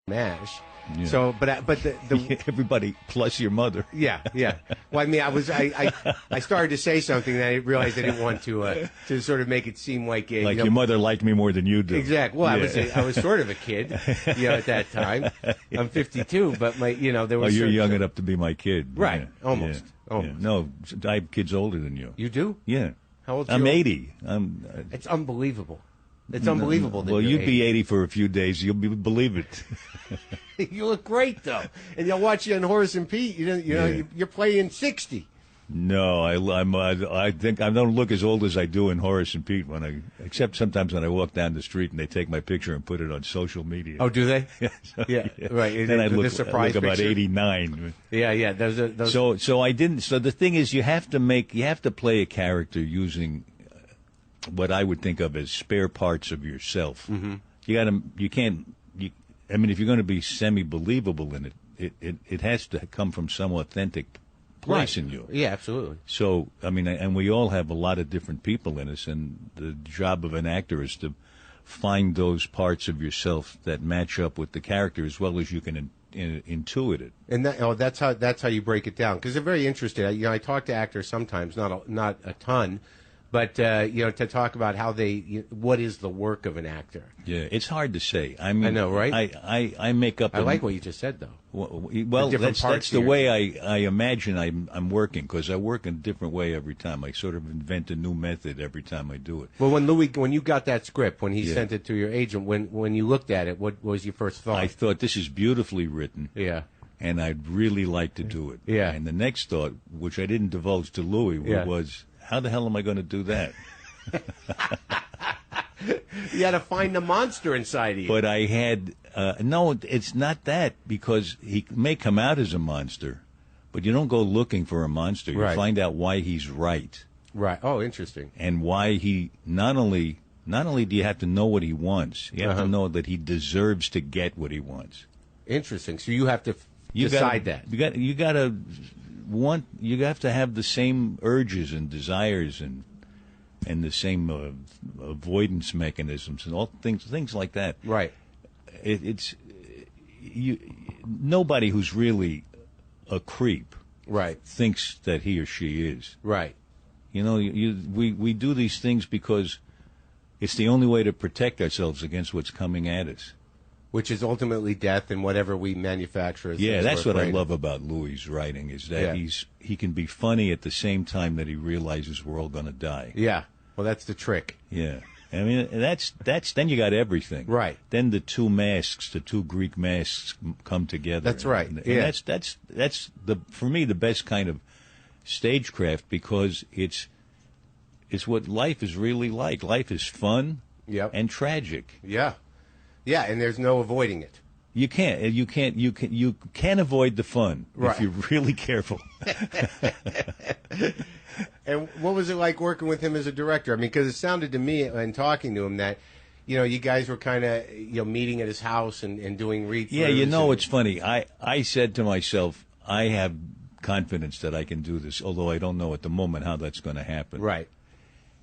MASH. Yeah. So, but the everybody plus your mother. Yeah. Well, I mean, I started to say something, and I realized I didn't want to sort of make it seem like your mother liked me more than you do. Exactly. Well, yeah. I was sort of a kid, at that time. I'm 52, but there was. Oh, you're young enough to be my kid. Right. Yeah. Almost. Yeah. Almost. Yeah. No, I have kids older than you. You do? Yeah. How old? I'm 80. It's unbelievable. It's unbelievable. Well, you'd be 80 for a few days. You'll believe it. You look great, though, and you'll watch you on Horace and Pete. You're playing 60. No, I think I don't look as old as I do in Horace and Pete except sometimes when I walk down the street and they take my picture and put it on social media. Oh, do they? Yeah, right. Then I look about 89. Yeah. Those. So I didn't. So the thing is, you have to play a character using what I would think of as spare parts of yourself. Mm-hmm. I mean, if you're going to be semi-believable in it, it has to come from some authentic place in you. Yeah, absolutely. So, I mean, and we all have a lot of different people in us, and the job of an actor is to find those parts of yourself that match up with the character as well as you can intuit it. And that's how you break it down, because they're very interested. I talk to actors sometimes, not a ton. But to talk about how what is the work of an actor? Yeah, it's hard to say. I mean, I know, right? I make up. I like what you just said, though. Well, that's the way I imagine I'm working, because I work in a different way every time. I sort of invent a new method every time I do it. Well, when you got that script, when he sent it to your agent, when you looked at it, what was your first thought? I thought, this is beautifully written. Yeah. And I'd really like to do it. Yeah. And the next thought, which I didn't divulge to Louis, was, how the hell am I going to do that? You had to find the monster inside of you. But I had, no, it's not that, because he may come out as a monster, but you don't go looking for a monster. You find out why he's right. Right. Oh, interesting. And why he, not only do you have to know what he wants, you have to know that he deserves to get what he wants. Interesting. So you have to decide that. You have to have the same urges and desires and the same avoidance mechanisms and all things like that. Right. Nobody who's really a creep, right, thinks that he or she is. Right. We do these things because it's the only way to protect ourselves against what's coming at us. Which is ultimately death and whatever we manufacture. Yeah, that's what I love about Louis' writing, is that he can be funny at the same time that he realizes we're all going to die. Yeah, well, that's the trick. Yeah, I mean that's then you got everything. Right. Then the two Greek masks come together. That's right. And that's for me the best kind of stagecraft, because it's what life is really like. Life is fun and tragic. Yeah. Yeah, and there's no avoiding it. You can avoid the fun if you're really careful. And what was it like working with him as a director? I mean, because it sounded to me, in talking to him, that you guys were kind of meeting at his house and doing read-throughs. Yeah, it's funny. I said to myself, I have confidence that I can do this, although I don't know at the moment how that's going to happen. Right.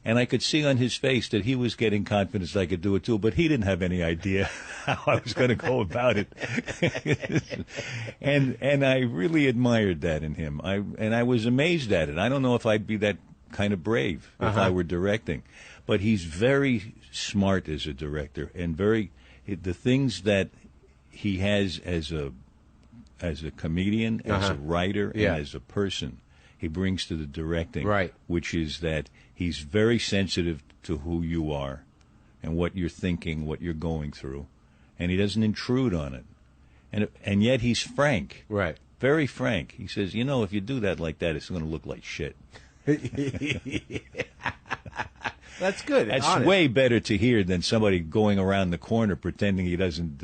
And I could see on his face that he was getting confidence that I could do it too, but he didn't have any idea how I was going to go about it. and I really admired that in him. I was amazed at it. I don't know if I'd be that kind of brave if I were directing, but he's very smart as a director, and the things that he has as a comedian, as a writer, and as a person, he brings to the directing, which is that he's very sensitive to who you are and what you're thinking, what you're going through, and he doesn't intrude on it. And yet he's frank, very frank. He says, if you do that like that, it's going to look like shit. That's good. That's honest. Way better to hear than somebody going around the corner pretending he doesn't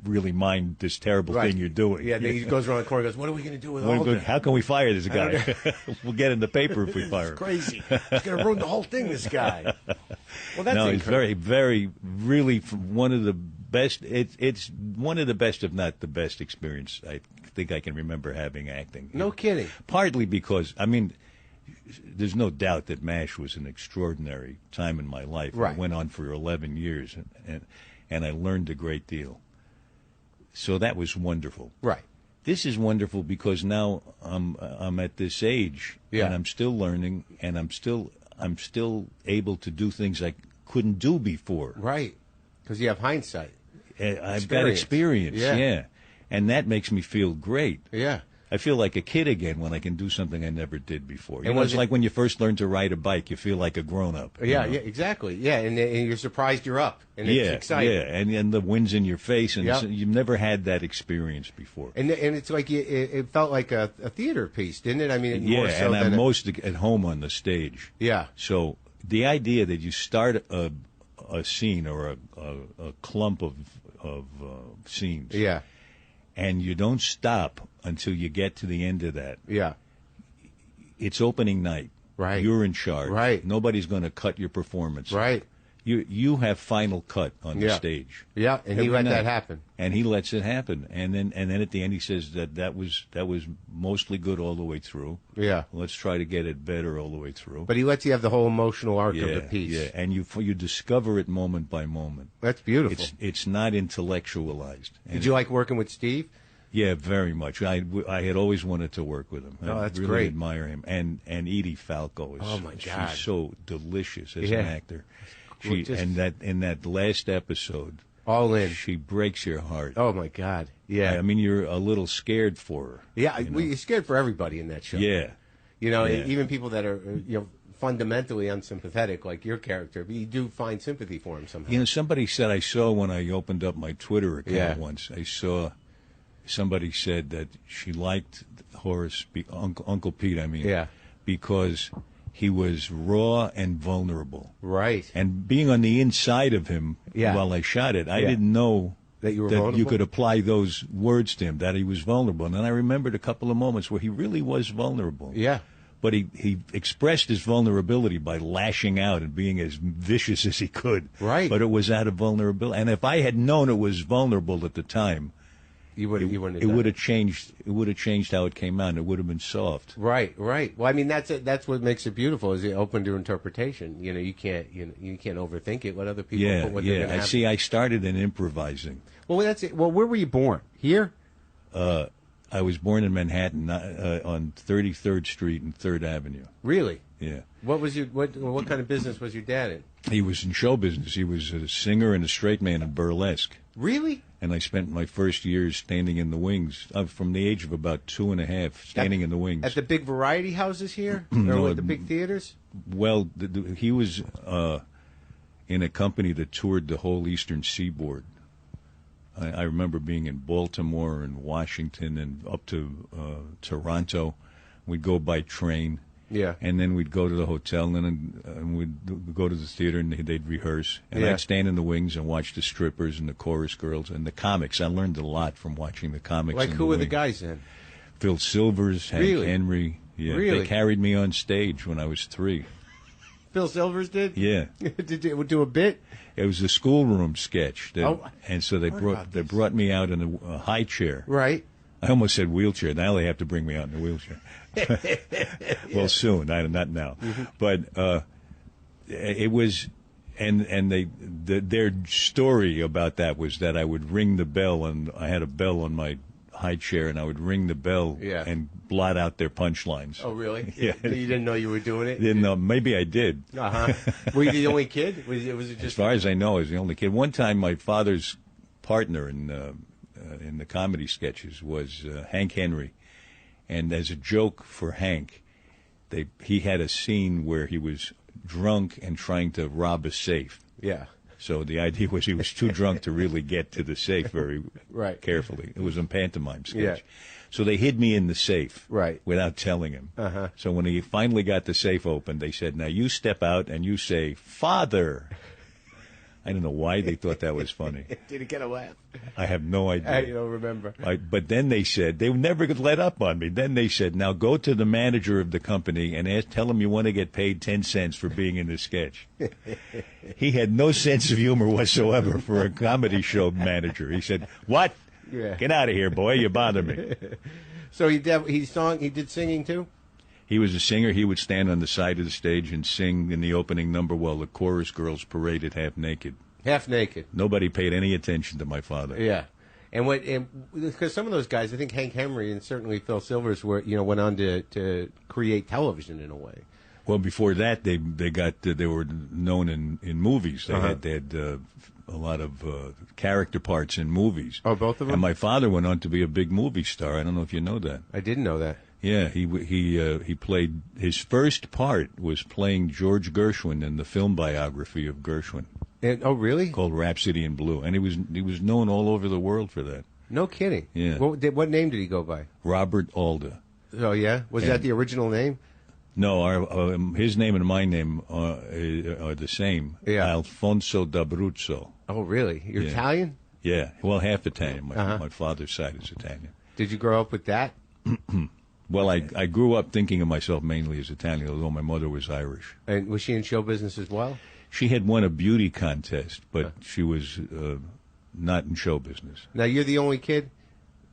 really mind this terrible thing you're doing. Yeah, then he goes around the corner and goes, what are we going to do with Alda? How can we fire this guy? We'll get in the paper if we fire him. It's crazy. He's going to ruin the whole thing, this guy. Well, that's he's very, very, really one of the best. It's one of the best, if not the best experience I think I can remember having acting. No kidding. Partly because, there's no doubt that MASH was an extraordinary time in my life. Right. It went on for 11 years, and I learned a great deal. So that was wonderful. Right. This is wonderful because now I'm at this age, Yeah. and I'm still learning, and I'm still able to do things I couldn't do before. Right. Because you have hindsight. I've got experience, yeah. And that makes me feel great. Yeah. I feel like a kid again when I can do something I never did before. You And know, was it's it- like when you first learn to ride a bike, you feel like a grown-up. you Yeah, know? yeah, exactly. Yeah, and you're surprised you're up, and it's exciting. Yeah, and the wind's in your face, and Yep. you've never had that experience before. And it's like it felt like a theater piece, didn't it? I mean, more so and than I'm most at home on the stage. Yeah. So the idea that you start a scene or a clump of scenes, Yeah, and you don't stop until you get to the end of that. yeah, It's opening night. Right. You're in charge. Right. Nobody's going to cut your performance. right. You have final cut on the Yeah. stage. Yeah, and he Every let night. that happen. And he lets it happen. And then at the end he says that was mostly good all the way through. Yeah, Let's try to get it better all the way through. but he lets you have the whole emotional arc of the piece. Yeah, and you discover it moment by moment. That's beautiful. It's not intellectualized. And Did you like working with Steve? Yeah, very much. I had always wanted to work with him. Oh, that's I really great. admire him. And Edie Falco is. Oh, my God. She's so delicious as Yeah. an actor. Just- In that last episode, All in. she breaks your heart. Oh my God. Yeah. I mean, you're a little scared for her. Yeah, you know? you're scared for everybody in that show. Yeah. You know, Yeah. even people that are fundamentally unsympathetic, like your character, but you do find sympathy for him somehow. You know, somebody said I saw when I opened up my Twitter account Yeah. once. I saw somebody said that she liked Horace, Uncle Pete. I mean, Yeah. because he was raw and vulnerable. Right. And being on the inside of him Yeah. while I shot it, I Yeah. didn't know That you were you vulnerable? could apply those words to him, that he was vulnerable. And then I remembered a couple of moments where he really was vulnerable. Yeah. But he expressed his vulnerability by lashing out and being as vicious as he could. Right. But it was out of vulnerability. And if I had known it was vulnerable at the time, You wouldn't have it done would have changed. It would have changed how it came out. It would have been soft. Right, right. Well, I mean, that's what makes it beautiful. Is it open to interpretation? You know, you can't overthink it. Let other people Yeah, put what they're yeah. going to I have. see. I started in improvising. Well, that's it. Well, where were you born? Here? I was born in Manhattan on 33rd Street and 3rd Avenue. Really? Yeah. What was your what kind of business was your dad in? He was in show business. He was a singer and a straight man in burlesque. Really? And I spent my first years standing in the wings, from the age of about 2.5, standing in the wings. At the big variety houses here, or No, at the big theaters? Well, he was in a company that toured the whole eastern seaboard. I remember being in Baltimore and Washington and up to Toronto. We'd go by train. Yeah. And then we'd go to the hotel, and then we'd go to the theater, and they'd rehearse. And Yeah. I'd stand in the wings and watch the strippers and the chorus girls and the comics. I learned a lot from watching the comics. Like in who were the wings. guys then? Phil Silvers, Hank Really? Henry. Yeah, Really? They carried me on stage when I was 3. Phil Silvers did? Yeah. Did you do a bit? It was a schoolroom sketch, and so they heard brought about this. me out in a high chair. Right. I almost said wheelchair. Now they have to bring me out in a wheelchair. Well, soon, not now. Mm-hmm. But it was, and their story about that was that I would ring the bell, and I had a bell on my high chair, and I would ring the bell Yeah. and blot out their punchlines. Oh, really? Yeah. You didn't know you were doing it? Didn't know. Maybe I did. Uh-huh. Were you the only kid? Was it As just... far as I know, I was the only kid. One time, my father's partner in the comedy sketches was Hank Henry, and as a joke for Hank, he had a scene where he was drunk and trying to rob a safe. Yeah. So the idea was he was too drunk to really get to the safe very Right. carefully. It was a pantomime sketch. Yeah. So they hid me in the safe Right. without telling him. Uh-huh. So when he finally got the safe open, they said, "Now you step out and you say, 'Father.'" I don't know why they thought that was funny. Did it get a laugh? I have no idea. I don't remember. But then they said, they never could let up on me. Then they said, "Now go to the manager of the company and tell him you want to get paid 10 cents for being in the sketch." He had no sense of humor whatsoever for a comedy show manager. He said, "What? Yeah. Get out of here, boy. You bother me." So he did singing too? He was a singer. He would stand on the side of the stage and sing in the opening number while the chorus girls paraded half naked. Half naked. Nobody paid any attention to my father. Yeah. And because some of those guys, I think Hank Henry and certainly Phil Silvers went on to create television in a way. Well, before that, they were known in movies. They had a lot of character parts in movies. Oh, both of them. And my father went on to be a big movie star. I don't know if you know that. I didn't know that. Yeah, he played, his first part was playing George Gershwin in the film biography of Gershwin. Oh, really? Called Rhapsody in Blue, and he was known all over the world for that. No kidding. Yeah. What name did he go by? Robert Alda. Oh yeah, was that the original name? No, his name and my name are the same. Yeah. Alfonso d'Abruzzo. Oh really? You're Italian? Yeah, well, half Italian. My father's side is Italian. Did you grow up with that? Well, I grew up thinking of myself mainly as Italian, although my mother was Irish. And was she in show business as well? She had won a beauty contest, but she was not in show business. Now, you're the only kid?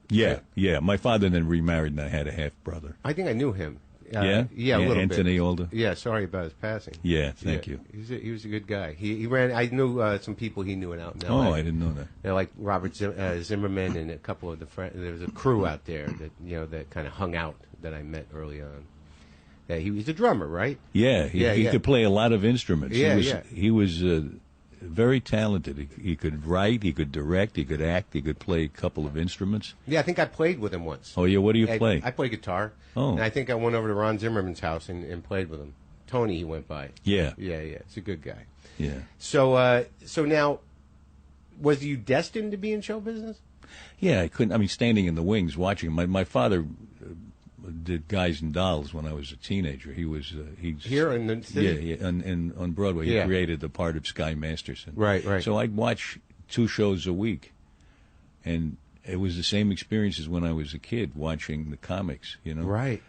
Yeah. My father then remarried, and I had a half-brother. I think I knew him. Yeah, a little Anthony bit. Alda. Yeah, sorry about his passing. Yeah, thank you. He was a good guy. He ran. I knew some people he knew out in L.A. Oh, I didn't know that. Like Robert Zimmerman and a couple of the friends. There was a crew out there that kind of hung out that I met early on. Yeah, he was a drummer, right? Yeah, he could play a lot of instruments. He was very talented. He could write, he could direct, he could act, he could play a couple of instruments. Yeah, I think I played with him once. Oh, yeah, what do you play? I play guitar. Oh. And I think I went over to Ron Zimmerman's house and played with him. Tony, he went by. Yeah. Yeah, it's a good guy. Yeah. So now, was you destined to be in show business? Yeah, I couldn't. I mean, standing in the wings, watching. My father did Guys and Dolls when I was a teenager. He's here in the city. Yeah, and on Broadway, he created the part of Sky Masterson. Right. So I'd watch 2 shows a week, and it was the same experience as when I was a kid watching the comics. Right.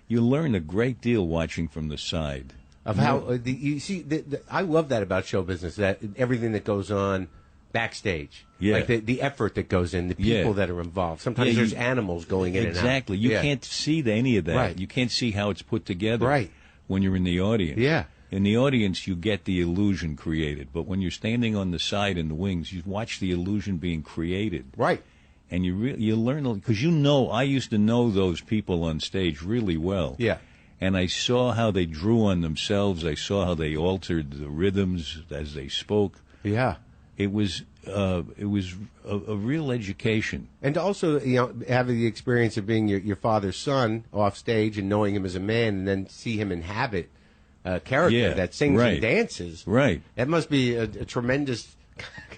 You learn a great deal watching from the side. Of how you see, I love that about show business. That everything that goes on backstage, like the effort that goes in, the people that are involved. Sometimes there's animals going in and out. Exactly. You can't see any of that. Right. You can't see how it's put together. Right. When you're in the audience. Yeah. In the audience, you get the illusion created, but when you're standing on the side in the wings, you watch the illusion being created. Right. And you learn, because I used to know those people on stage really well. Yeah. And I saw how they drew on themselves. I saw how they altered the rhythms as they spoke. Yeah. It was a real education. And also, having the experience of being your father's son off stage and knowing him as a man, and then see him inhabit a character that sings and dances. Right. That must be a tremendous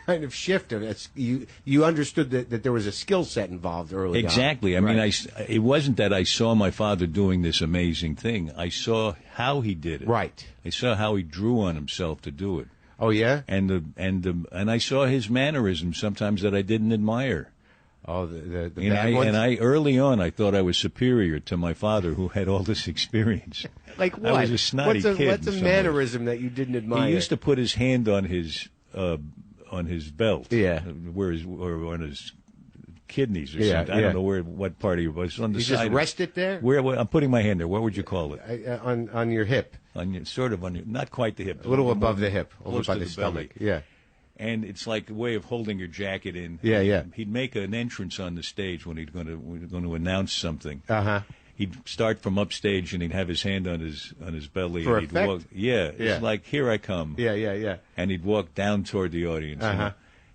kind of shift. You understood that there was a skill set involved early on. Exactly. I mean, it wasn't that I saw my father doing this amazing thing. I saw how he did it. Right. I saw how he drew on himself to do it. Oh yeah. And I saw his mannerisms sometimes that I didn't admire. Oh, the bad ones? And I early on I thought I was superior to my father, who had all this experience. Like what? I was a snotty kid. What's a mannerism that you didn't admire? He used to put his hand on his belt. Yeah. Or on his kidneys or something. I don't know what part he was on the you side. You just rest it there? Where I'm putting my hand there. What would you call it? On your hip. Not quite the hip. A little above the hip, over close by to the stomach. belly. Yeah. And it's like a way of holding your jacket in. Yeah. He'd make an entrance on the stage when we're going to announce something. Uh-huh. He'd start from upstage and he'd have his hand on his belly. For and he'd effect? walk. It's like, here I come. Yeah. And he'd walk down toward the audience. Uh-huh.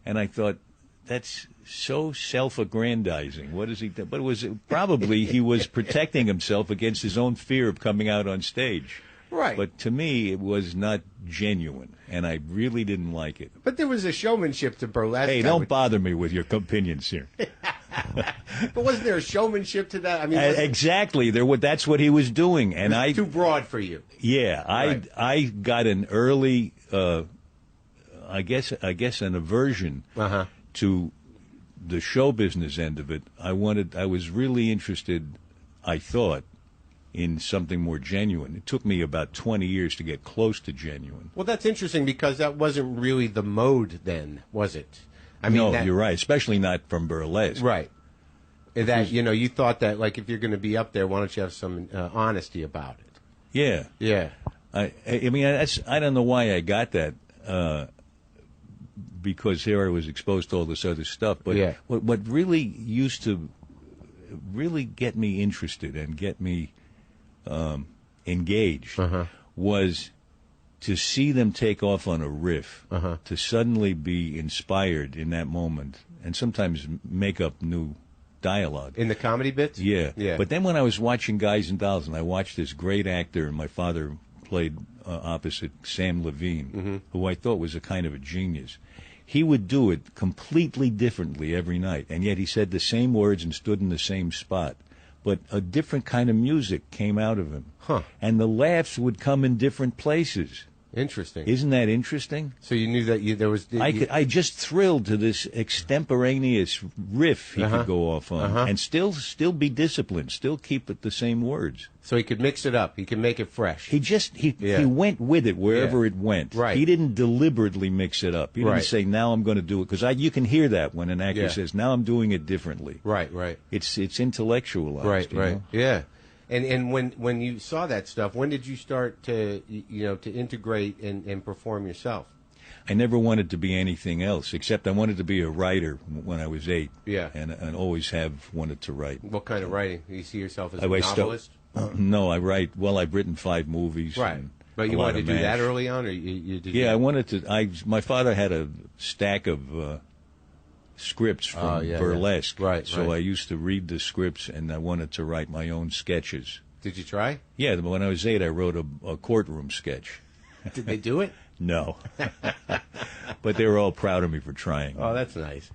And I thought, that's so self-aggrandizing. What is he? But it was probably he was protecting himself against his own fear of coming out on stage. Right. But to me, it was not genuine, and I really didn't like it. But there was a showmanship to burlesque. Hey, don't bother me with your opinions here. But wasn't there a showmanship to that? I mean, exactly. That's what he was doing, and it was too broad for you. Yeah, right. I got an early, I guess an aversion to the show business end of it. I was really interested, I thought, in something more genuine. It took me about 20 years to get close to genuine. Well, that's interesting because that wasn't really the mode then, was it? I mean, no, you're right, especially not from burlesque. Right. That, you thought that, like, if you're going to be up there, why don't you have some honesty about it? Yeah. Yeah. I mean, I don't know why I got that. because here I was exposed to all this other stuff. But what really used to really get me interested and get me engaged was to see them take off on a riff, to suddenly be inspired in that moment, and sometimes make up new dialogue. In the comedy bits? Yeah. But then when I was watching Guys and Dolls, and I watched this great actor, and my father played opposite Sam Levine, who I thought was a kind of a genius. He would do it completely differently every night, and yet he said the same words and stood in the same spot. But a different kind of music came out of him. And the laughs would come in different places. Interesting. Isn't that interesting? So you knew that there was... I just thrilled to this extemporaneous riff he could go off on, and still be disciplined, still keep it the same words. So he could mix it up. He could make it fresh. He went with it wherever it went. Right. He didn't deliberately mix it up. He didn't say, now I'm going to do it. Because you can hear that when an actor says, now I'm doing it differently. Right. It's intellectualized. Right. You know? Yeah. And when you saw that stuff, when did you start to to integrate and perform yourself? I never wanted to be anything else, except I wanted to be a writer when I was 8. Yeah. And always have wanted to write. What kind of writing? Do you see yourself as a novelist? No, I write. Well, I've written 5 movies. Right. But you wanted to do that early on, or you did? Yeah, I wanted to. My father had a stack of scripts from burlesque. Right. So I used to read the scripts, and I wanted to write my own sketches. Did you try? Yeah, when I was 8, I wrote a courtroom sketch. Did they do it? No. But they were all proud of me for trying. Oh, that's nice.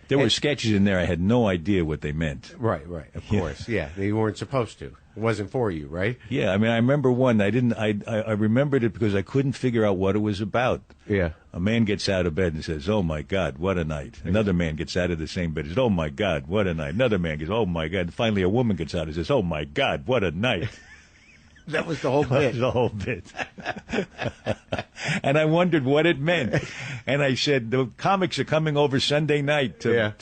There were sketches in there I had no idea what they meant. Right, of course. Yeah, they weren't supposed to. It wasn't for you, right? Yeah, I mean, I remember one. I remembered it because I couldn't figure out what it was about. Yeah. A man gets out of bed and says, "Oh my God, what a night!" Another man gets out of the same bed and says, "Oh my God, what a night!" Another man goes, "Oh my God!" And finally, a woman gets out and says, "Oh my God, what a night!" That was the whole bit. That was the whole bit. And I wondered what it meant. And I said, the comics are coming over Sunday night to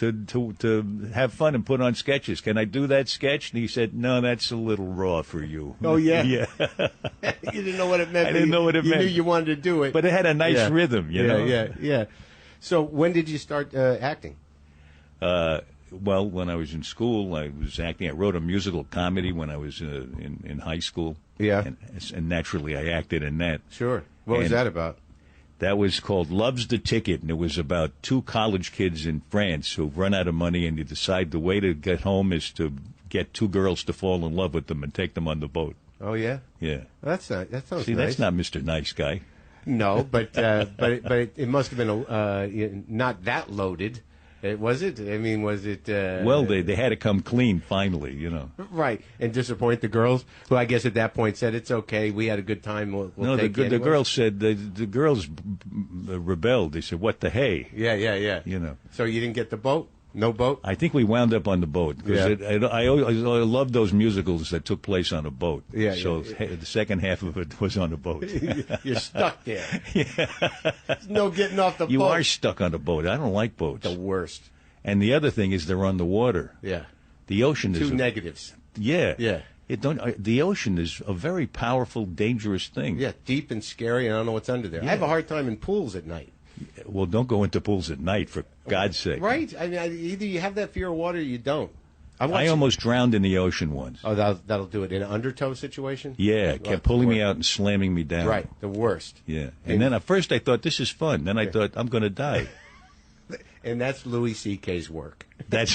have fun and put on sketches. Can I do that sketch? And he said, no, that's a little raw for you. Oh, yeah? Yeah. You didn't know what it meant. I didn't know what it meant. You knew you wanted to do it. But it had a nice rhythm, you know? Yeah. So when did you start acting? Well, when I was in school, I was acting. I wrote a musical comedy when I was in high school. Yeah. And naturally, I acted in that. Sure. What was that about? That was called Love's the Ticket, and it was about 2 college kids in France who've run out of money, and you decide the way to get home is to get 2 girls to fall in love with them and take them on the boat. Oh, yeah? Yeah. Well, that sounds See, nice. that's not Mr. Nice Guy. No, but it must have been not that loaded. Was it? I mean, was it... well, they had to come clean finally, you know. Right, and disappoint the girls, who I guess at that point said, it's okay, we had a good time, we'll take it anyway. The girls said, the girls rebelled. They said, what the hey? Yeah. You know. So you didn't get the boat? No boat? I think we wound up on the boat. Because I love those musicals that took place on a boat. Yeah. So the second half of it was on a boat. You're stuck there. There's no getting off the boat. You are stuck on a boat. I don't like boats. The worst. And the other thing is they're on the water. Yeah. The ocean is... Two negatives. Yeah. Yeah. The ocean is a very powerful, dangerous thing. Yeah, deep and scary, and I don't know what's under there. Yeah. I have a hard time in pools at night. Well, don't go into pools at night, for God's sake. Right? I mean, either you have that fear of water or you don't. I almost drowned in the ocean once. Oh, that'll do it. In an undertow situation? Yeah, it kept pulling me out and slamming me down. Right, the worst. Yeah. And then at first I thought, this is fun. Then I thought, I'm going to die. And that's Louis C.K.'s work. That's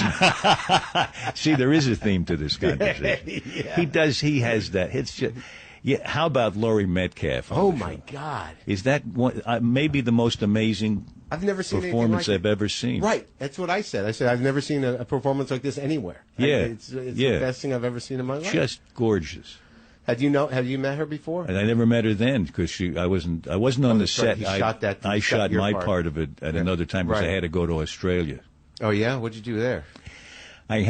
See, there is a theme to this conversation. Yeah. He has that. It's just... Yeah, how about Laurie Metcalf? Oh, my God. Is that one, maybe the most amazing I've never seen performance like I've ever seen? Right. That's what I said. I said, I've never seen a performance like this anywhere. Yeah. It's the best thing I've ever seen in my life. Just gorgeous. Have you met her before? And I never met her then because I wasn't on the set. I shot my part of it at another time because I had to go to Australia. Oh, yeah? What'd you do there? I've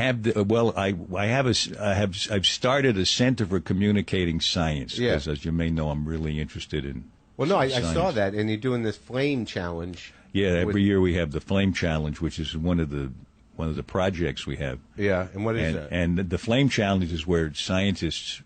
started a Center for Communicating Science because, as you may know, I'm really interested in. Well, no, I saw that, and you're doing this flame challenge. Yeah, every year we have the Flame Challenge, which is one of the projects we have. Yeah, and what is that? And the Flame Challenge is where scientists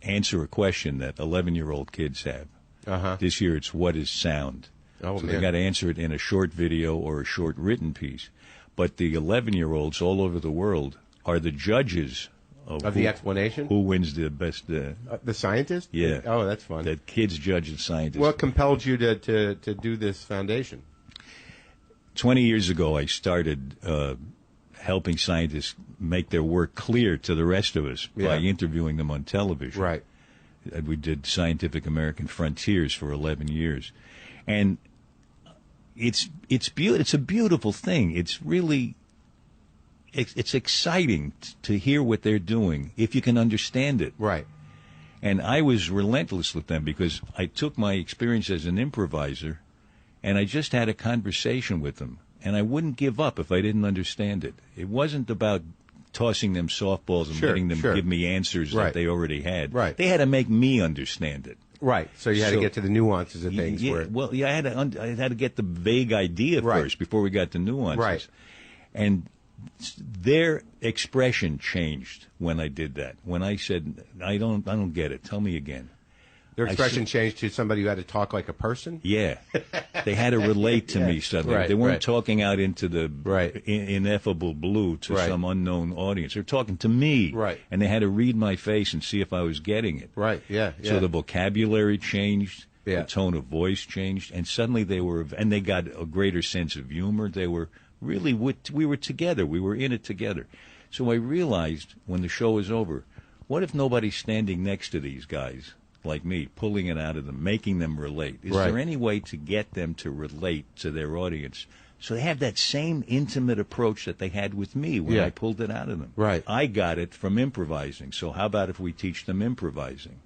answer a question that 11-year-old kids have. Uh-huh. This year it's what is sound? So they got to answer it in a short video or a short written piece. But the 11-year-olds all over the world are the judges of the explanation. Who wins the best? The scientist? Yeah. Oh, that's fun. That kids judge the scientists. What compelled you to do this foundation? 20 years ago, I started helping scientists make their work clear to the rest of us by interviewing them on television. Right. We did Scientific American Frontiers for 11 years. And it's a beautiful thing. It's really it's exciting to hear what they're doing if you can understand it. Right. And I was relentless with them because I took my experience as an improviser and I just had a conversation with them. And I wouldn't give up if I didn't understand it. It wasn't about tossing them softballs and letting them give me answers that they already had. Right. They had to make me understand it. Right. So you had to get to the nuances of things. I had to get the vague idea first before we got the nuances. Right. And their expression changed when I did that. When I said, I don't get it. Tell me again. Their expression changed to somebody who had to talk like a person? Yeah. They had to relate to me suddenly. Right, they weren't talking out into the ineffable blue to some unknown audience. They were talking to me. Right. And they had to read my face and see if I was getting it. Right, yeah. So the vocabulary changed. The tone of voice changed. And suddenly they got a greater sense of humor. They were really, we were together. We were in it together. So I realized when the show was over, what if nobody's standing next to these guys like me, pulling it out of them, making them relate? Is there any way to get them to relate to their audience so they have that same intimate approach that they had with me when I pulled it out of them? Right. I got it from improvising, so how about if we teach them improvising?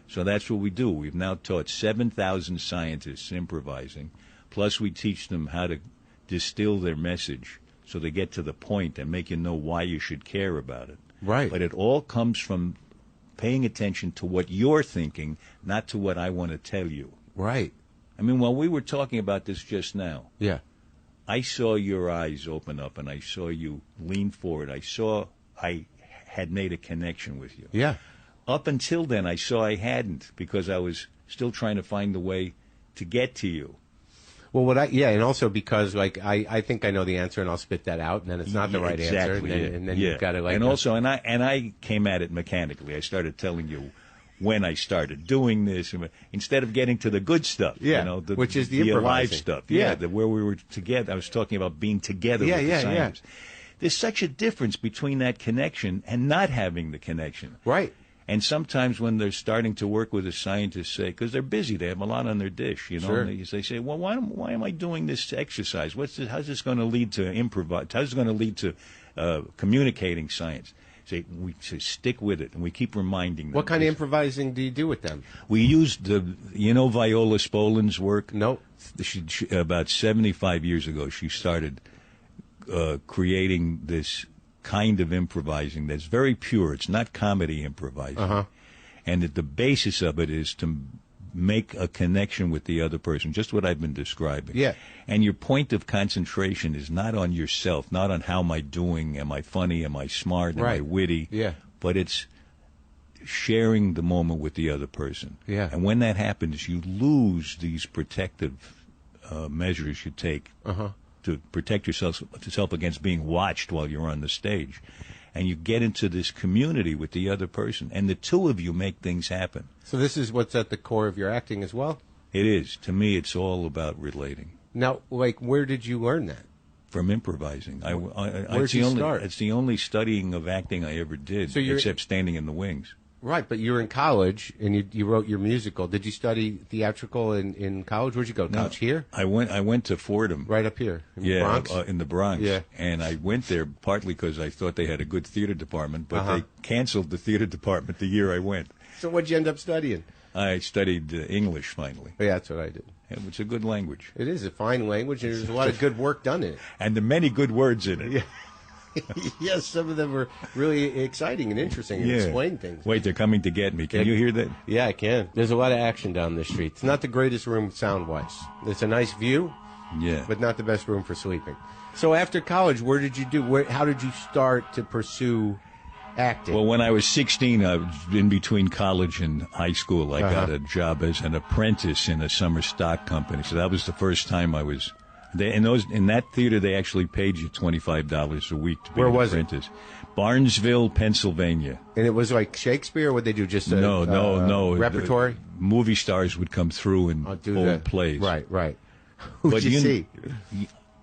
So that's what we do. We've now taught 7,000 scientists improvising, plus we teach them how to distill their message so they get to the point and make you know why you should care about it. Right. But it all comes from paying attention to what you're thinking, not to what I want to tell you. Right. I mean, while we were talking about this just now, I saw your eyes open up and I saw you lean forward. I saw I had made a connection with you. Yeah. Up until then, I saw I hadn't because I was still trying to find a way to get to you. Well, and also because I think I know the answer and I'll spit that out, and then it's not the right answer, and then you've got to and I came at it mechanically. I started telling you when I started doing this instead of getting to the good stuff, which is the alive stuff, where we were together. I was talking about being together with the scientists. There's such a difference between that connection and not having the connection, right? And sometimes when they're starting to work with a scientist, say, because they're busy, they have a lot on their dish, Sure. And they say, well, why am I doing this exercise? How's this going to lead to improvise? How's it going to lead to communicating science? We say, stick with it, and we keep reminding them. What kind of improvising do you do with them? We used Viola Spolin's work? No. She, about 75 years ago, she started creating this kind of improvising that's very pure. It's not comedy improvising. And the basis of it is to make a connection with the other person, just what I've been describing. Yeah. And your point of concentration is not on yourself, not on how am I doing, am I funny, am I smart, am I witty, but it's sharing the moment with the other person. Yeah. And when that happens, you lose these protective measures you take to protect yourself against being watched while you're on the stage. And you get into this community with the other person, and the two of you make things happen. So this is what's at the core of your acting as well? It is. To me, it's all about relating. Now, where did you learn that? From improvising. Where'd you start? It's the only studying of acting I ever did, except standing in the wings. Right, but you were in college, and you wrote your musical. Did you study theatrical in college? Where'd you go? College here? I went to Fordham. Right up here? In the Bronx? In the Bronx. Yeah. And I went there partly because I thought they had a good theater department, but they canceled the theater department the year I went. So what'd you end up studying? I studied English, finally. Yeah, that's what I did. It's a good language. It is a fine language, and there's a lot of good work done in it. And there are many good words in it. Yeah. Yes, some of them were really exciting and interesting and explain things. Wait, they're coming to get me. Can you hear that? Yeah, I can. There's a lot of action down this street. It's not the greatest room sound-wise. It's a nice view, but not the best room for sleeping. So after college, where did you do? How did you start to pursue acting? Well, when I was 16, I was in between college and high school. I got a job as an apprentice in a summer stock company. So that was the first time I was. In that theater, they actually paid you $25 a week to be an apprentice. Barnesville, Pennsylvania. And it was like Shakespeare, or would they do just no repertory? Movie stars would come through and old plays. Right. Who'd you see?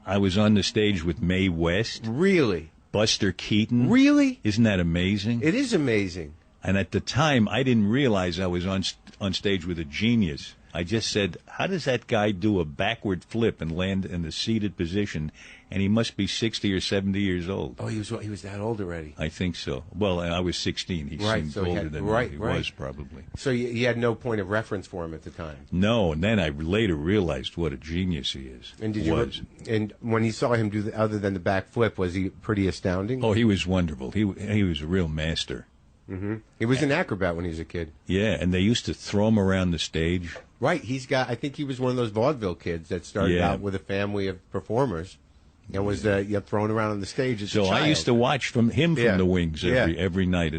I was on the stage with Mae West. Really? Buster Keaton. Really? Isn't that amazing? It is amazing. And at the time, I didn't realize I was on stage with a genius. I just said, how does that guy do a backward flip and land in the seated position? And he must be 60 or 70 years old. Oh, he was that old already? I think so. Well, I was 16. He seemed older than he was, probably. So you had no point of reference for him at the time? No, and then I later realized what a genius he is. And and when you saw him do other than the back flip, was he pretty astounding? Oh, he was wonderful. He was a real master. Mm-hmm. He was an acrobat when he was a kid. Yeah, and they used to throw him around the stage. Right. I think he was one of those vaudeville kids that started out with a family of performers and was thrown around on the stage as a child. I used to watch from the wings every night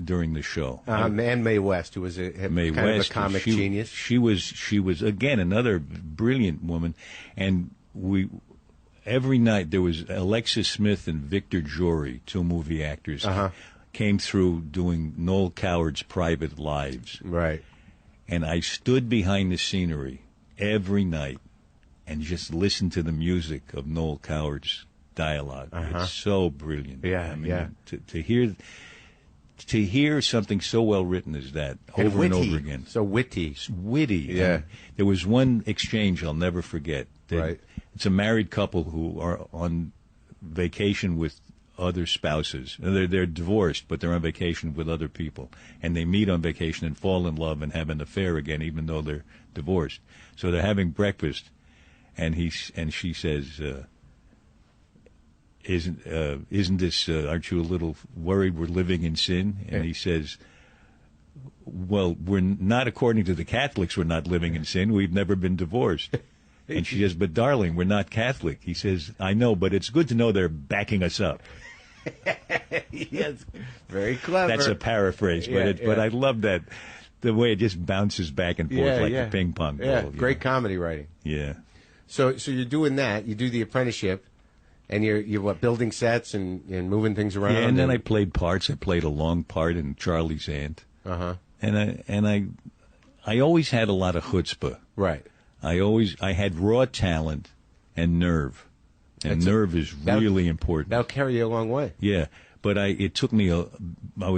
during the show. And Mae West, who was a comic genius. She was again another brilliant woman, and every night there was Alexis Smith and Victor Jory, two movie actors, came through doing Noel Coward's Private Lives. Right. And I stood behind the scenery every night and just listened to the music of Noel Coward's dialogue. It's so brilliant. Yeah, I mean, to hear something so well written as that over and over again. So witty. It's witty. Yeah. There was one exchange I'll never forget. Right. It's a married couple who are on vacation with other spouses. They're divorced, but they're on vacation with other people. And they meet on vacation and fall in love and have an affair again, even though they're divorced. So they're having breakfast, and she says, isn't this, aren't you a little worried we're living in sin? And he says, well, we're not, according to the Catholics, we're not living in sin. We've never been divorced. And she says, but darling, we're not Catholic. He says, I know, but it's good to know they're backing us up. Yes, very clever. That's a paraphrase, but I love that, the way it just bounces back and forth like a ping pong ball. Yeah, great comedy writing. Yeah. So you're doing that. You do the apprenticeship, and you're building sets and moving things around. Yeah, and then I played parts. I played a long part in Charlie's Aunt. And I always had a lot of chutzpah. Right. I had raw talent and nerve. And nerve is really important. That'll carry you a long way. Yeah, but it took me I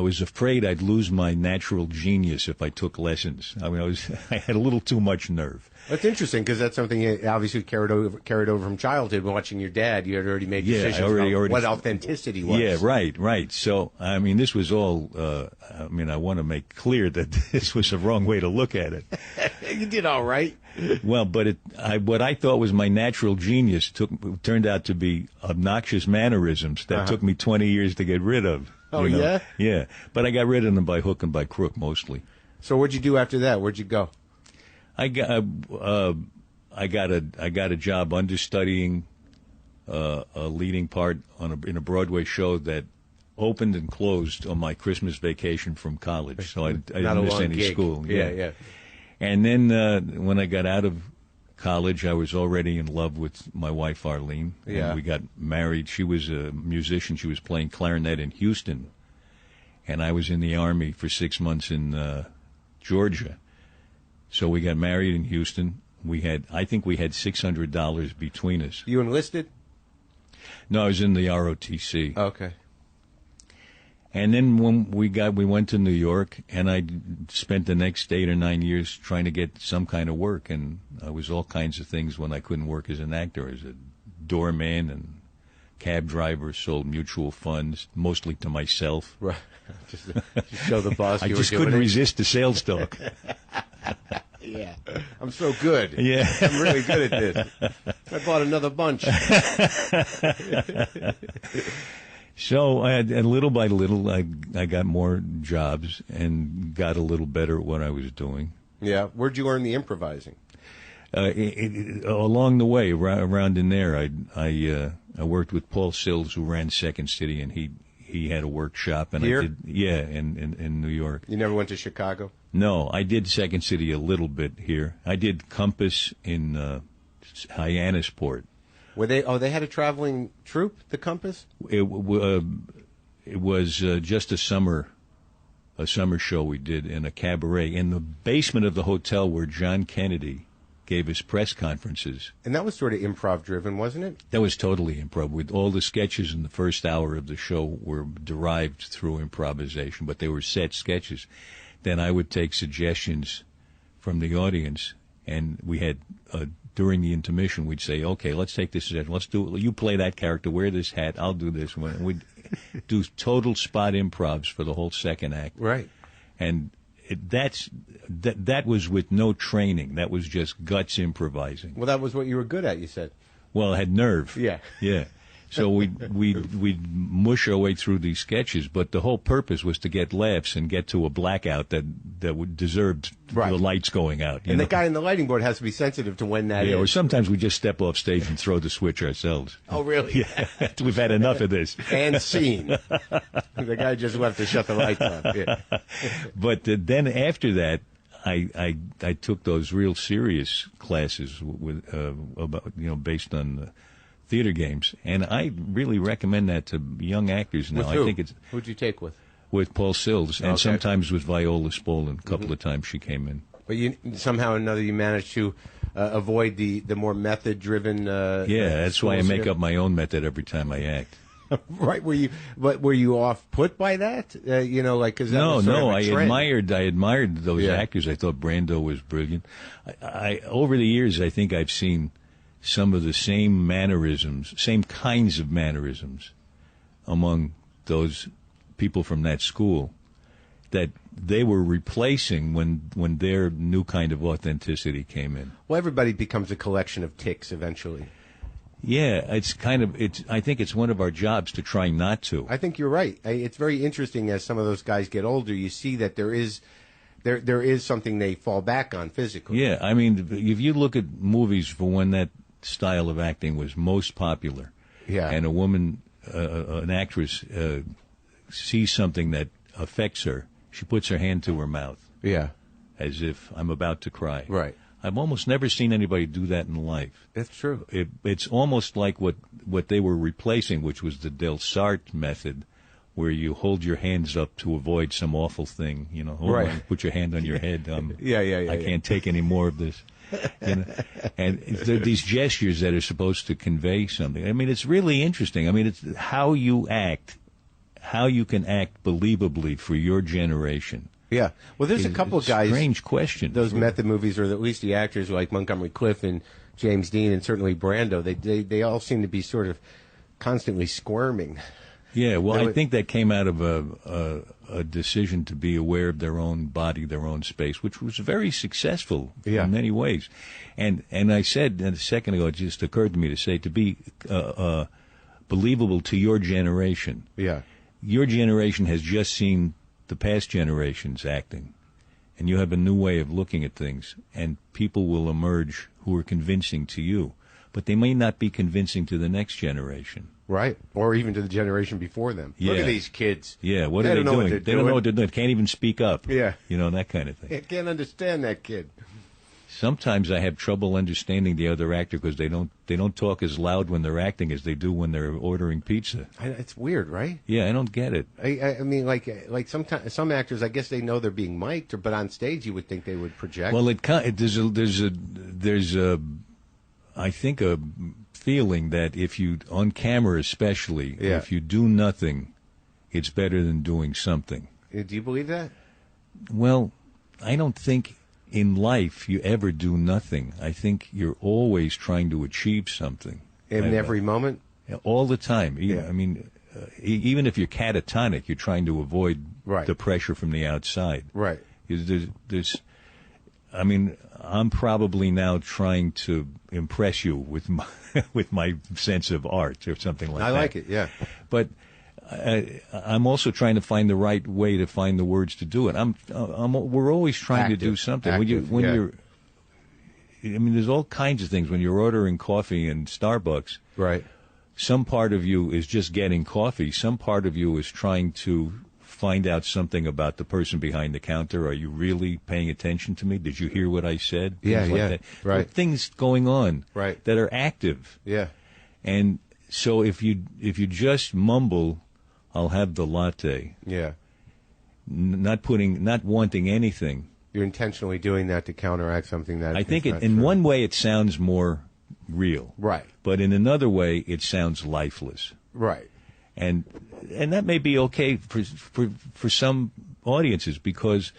was afraid I'd lose my natural genius if I took lessons. I mean, I had a little too much nerve. That's interesting because that's something you obviously carried over from childhood. Watching your dad, you had already made decisions about what authenticity was. Yeah, right. So, I mean, this was all. I want to make clear that this was the wrong way to look at it. You did all right. Well, but what I thought was my natural genius turned out to be obnoxious mannerisms that took me 20 years to get rid of. Oh, yeah? Yeah. But I got rid of them by hook and by crook mostly. So what'd you do after that? Where'd you go? I got a job understudying a leading part in a Broadway show that opened and closed on my Christmas vacation from college. So I didn't miss any school. Yeah. And then when I got out of college, I was already in love with my wife, Arlene. Yeah. And we got married. She was a musician. She was playing clarinet in Houston. And I was in the Army for 6 months in Georgia. So we got married in Houston. I think we had $600 between us. You enlisted? No, I was in the ROTC. Okay. And then when we went to New York, and I spent the next 8 or 9 years trying to get some kind of work, and I was all kinds of things when I couldn't work as an actor, as a doorman and cab driver, sold mutual funds, mostly to myself. Right. Just show the boss I you just were doing couldn't it. resist the sales talk. Yeah. I'm so good. Yeah. I'm really good at this. I bought another bunch. So, and little by little, I got more jobs and got a little better at what I was doing. Yeah. Where'd you learn the improvising? Along the way, around in there, I worked with Paul Sills, who ran Second City, and he he had a workshop, and Here? I did, in New York. You never went to Chicago? No, I did Second City a little bit here. I did Compass in Hyannisport. Were they? Oh, they had a traveling troupe, the Compass. It was just a summer show we did in a cabaret in the basement of the hotel where John Kennedy gave his press conferences. And that was sort of improv driven, wasn't it? That was totally improv. With all the sketches in the first hour of the show were derived through improvisation, but they were set sketches. Then I would take suggestions from the audience, and we had during the intermission we'd say, "Okay, let's take this suggestion. Let's do. You play that character. Wear this hat. I'll do this." And we'd do total spot improvs for the whole second act. Right. And that was with no training. That was just guts improvising. Well, that was what you were good at, you said. Well, I had nerve. Yeah. Yeah. So we'd mush our way through these sketches, but the whole purpose was to get laughs and get to a blackout that would deserved Right. the lights going out. And the guy in the lighting board has to be sensitive to when that is. Or sometimes we just step off stage and throw the switch ourselves. Oh, really? Yeah. We've had enough of this. And scene. The guy just left to shut the lights off. Yeah. But then after that, I took those real serious classes with about based on theater games, and I really recommend that to young actors now. With who? I think it's Who'd you take with? With Paul Sills, and Okay. sometimes with Viola Spolin. A couple of times she came in. But you somehow or another you managed to avoid the more method driven. That's why I make up my own method every time I act. Right? Were you off put by that? Because No, I trend. admired those Yeah. actors. I thought Brando was brilliant. I over the years, I think I've seen some of the same mannerisms, same kinds of mannerisms among those people from that school that they were replacing when their new kind of authenticity came in. Well, everybody becomes a collection of tics eventually. Yeah, I think it's one of our jobs to try not to. I think you're right. It's very interesting as some of those guys get older. You see that there is something they fall back on physically. Yeah, I mean, if you look at movies for when that style of acting was most popular, Yeah. and a woman, an actress, sees something that affects her, she puts her hand to her mouth. Yeah. As if I'm about to cry. Right. I've almost never seen anybody do that in life. That's true. It's almost like what they were replacing, which was the Del Sarte method, where you hold your hands up to avoid some awful thing. Hold Right. on, put your hand on your head. Yeah. I can't take any more of this. And these gestures that are supposed to convey something. I mean, it's really interesting. I mean, it's how you act, how you can act believably for your generation. Yeah. Well, there's a couple of guys. Strange question. Those method movies, or at least the actors like Montgomery Clift and James Dean, and certainly Brando. They all seem to be sort of constantly squirming. Yeah, well, I think that came out of a decision to be aware of their own body, their own space, which was very successful in many ways. And I said a second ago, it just occurred to me to say, to be believable to your generation. Yeah. Your generation has just seen the past generations acting, and you have a new way of looking at things, and people will emerge who are convincing to you, but they may not be convincing to the next generation. Right. Or even to the generation before them. Yeah. Look at these kids. Yeah, what are they don't know doing? what they're They don't know what they're doing. Can't even speak up. Yeah. That kind of thing. I can't understand that kid. Sometimes I have trouble understanding the other actor because they don't talk as loud when they're acting as they do when they're ordering pizza. It's weird, right? Yeah, I don't get it. I mean, like sometimes some actors, I guess they know they're being mic'd, but on stage you would think they would project. Well, there's a I think a feeling that if you on camera especially, if you do nothing, it's better than doing something. Do you believe that? Well, I don't think in life you ever do nothing. I think you're always trying to achieve something. In every moment? All the time. Yeah. I mean, even if you're catatonic, you're trying to avoid the pressure from the outside. Right. I mean, I'm probably now trying to impress you with my sense of art or something like that. I like it, yeah. But I'm also trying to find the right way to find the words to do it. We're always trying to do something. When you're, I mean, there's all kinds of things when you're ordering coffee in Starbucks. Right. some part of you is just getting coffee. Some part of you is trying to find out something about the person behind the counter. Are you really paying attention to me? Did you hear what I said? Yeah, Things like that. Right. There are things going on that are active. Yeah. And so if you just mumble, I'll have the latte. Yeah. Not wanting anything. You're intentionally doing that to counteract something that I think in one way it sounds more real. Right. But in another way it sounds lifeless. Right. And that may be okay for some audiences because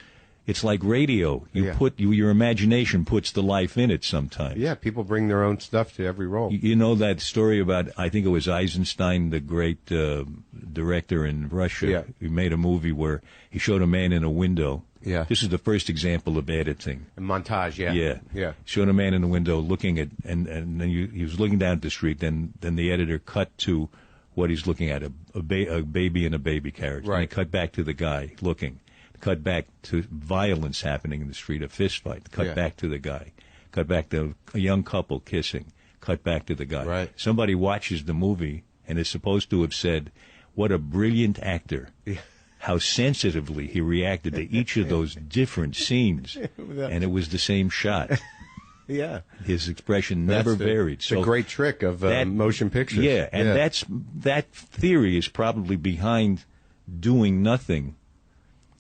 it's like radio. Your imagination puts the life in it sometimes. Yeah, people bring their own stuff to every role. You know that story about, I think it was Eisenstein, the great director in Russia. Yeah. He made a movie where he showed a man in a window. Yeah. This is the first example of editing. A montage, yeah. Yeah. Yeah. Showed a man in the window looking at, and then he was looking down at the street. Then the editor cut to what he's looking at, a baby in a baby carriage. Right. And they cut back to the guy looking. Cut back to violence happening in the street, a fist fight. Cut back to the guy. Cut back to a young couple kissing. Cut back to the guy. Right. Somebody watches the movie and is supposed to have said, what a brilliant actor. Yeah. How sensitively he reacted to each of those different scenes. And it was the same shot. Yeah. His expression never varied. It's a great trick of motion pictures. Yeah, and that theory is probably behind doing nothing.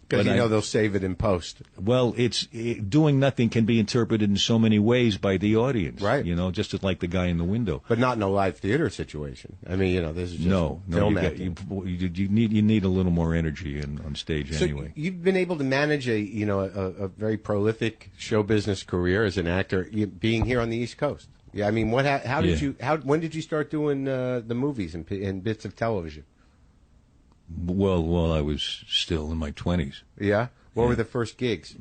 Because they'll save it in post. Well, doing nothing can be interpreted in so many ways by the audience. Right. Just like the guy in the window. But not in a live theater situation. I mean, this is just film acting. You need a little more energy on stage anyway. You've been able to manage a very prolific show business career as an actor, being here on the East Coast. Yeah, I mean, when did you start doing the movies and bits of television? Well, I was still in my 20s. Yeah? What were the first gigs?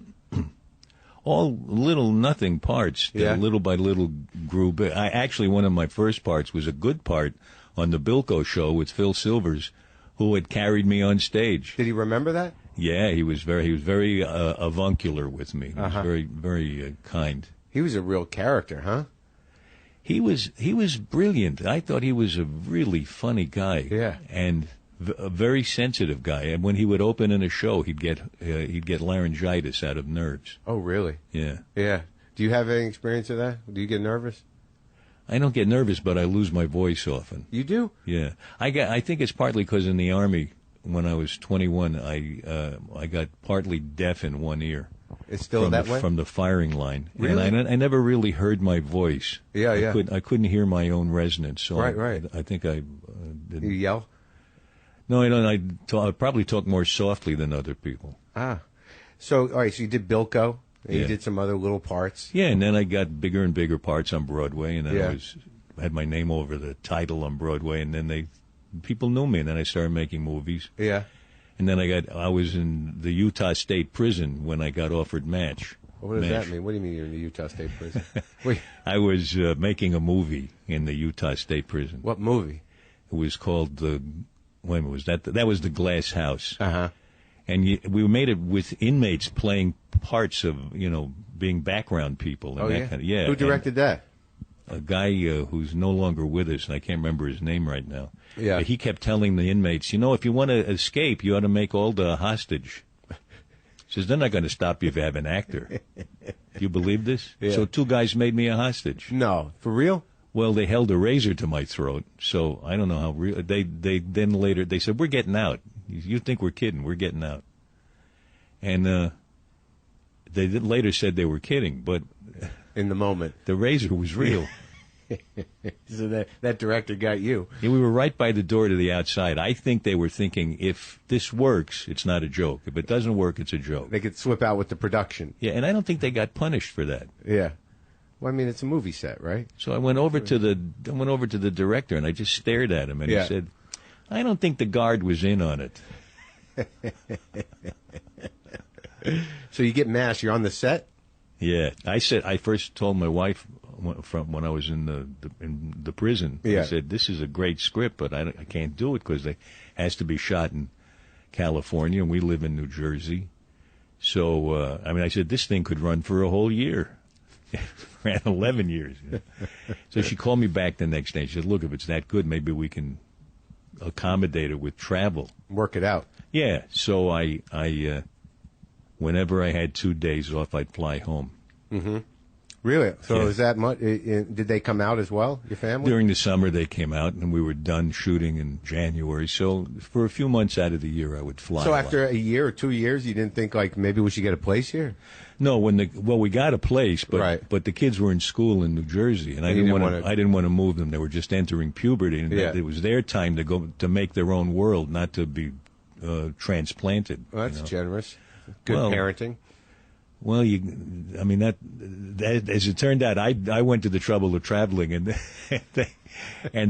All little nothing parts, little by little grew big. Actually, one of my first parts was a good part on the Bilko show with Phil Silvers, who had carried me on stage. Did he remember that? Yeah, he was very avuncular with me. He was very, very kind. He was a real character, huh? He was brilliant. I thought he was a really funny guy. Yeah. And a very sensitive guy, and when he would open in a show, he'd get laryngitis out of nerves. Oh, really? Yeah. Yeah. Do you have any experience of that? Do you get nervous? I don't get nervous, but I lose my voice often. You do? Yeah. I think it's partly because in the Army, when I was 21, I got partly deaf in one ear. It's still that way? From the firing line. Really? And I never really heard my voice. Yeah, I couldn't hear my own resonance. So right. I think I didn't. You yell? No, I don't. I probably talk more softly than other people. So, all right, so you did Bilko, and you did some other little parts. Yeah, and then I got bigger and bigger parts on Broadway, and then I had my name over the title on Broadway, and then people knew me, and then I started making movies. Yeah. And then I was in the Utah State Prison when I got offered MASH. What does that mean? What do you mean you're in the Utah State Prison? I was making a movie in the Utah State Prison. What movie? It was called that was the Glass House. Uh-huh. And we made it with inmates playing parts of, being background people. And that kind of, Who directed that? A guy who's no longer with us, and I can't remember his name right now. Yeah. He kept telling the inmates, if you want to escape, you ought to make Alda a hostage. He says, they're not going to stop you if you have an actor. Do you believe this? Yeah. So 2 guys made me a hostage. No. For real? Well, they held a razor to my throat, so I don't know how real. They then later they said, we're getting out. You think we're kidding? We're getting out. And they later said they were kidding, but in the moment, the razor was real. So that director got you. Yeah, we were right by the door to the outside. I think they were thinking, if this works, it's not a joke. If it doesn't work, it's a joke. They could slip out with the production. Yeah, and I don't think they got punished for that. Yeah. Well, I mean, it's a movie set, right? So I went over to the director, and I just stared at him, and he said, I don't think the guard was in on it. So you get MASH, you're on the set? Yeah. I first told my wife from when I was in the prison, I said, this is a great script, but I can't do it because it has to be shot in California, and we live in New Jersey. So, I said, this thing could run for a whole year. Ran 11 years. So she called me back the next day. She said, look, if it's that good, maybe we can accommodate it with travel. Work it out. Yeah. So I whenever I had 2 days off, I'd fly home. Mm-hmm. Really? So Yeah. is that much? Did they come out as well, your family? During the summer, they came out, and we were done shooting in January. So for a few months out of the year, I would fly. So a lot. after a year or 2 years, you didn't think, like, maybe we should get a place here? No, we got a place, but Right. but the kids were in school in New Jersey, and I You didn't didn't want to. I didn't want to move them. They were just entering puberty, and Yeah. it was their time to go to make their own world, not to be transplanted. Well, that's you know? generous. Good Well, parenting. Well, that as it turned out, I went to the trouble of traveling, and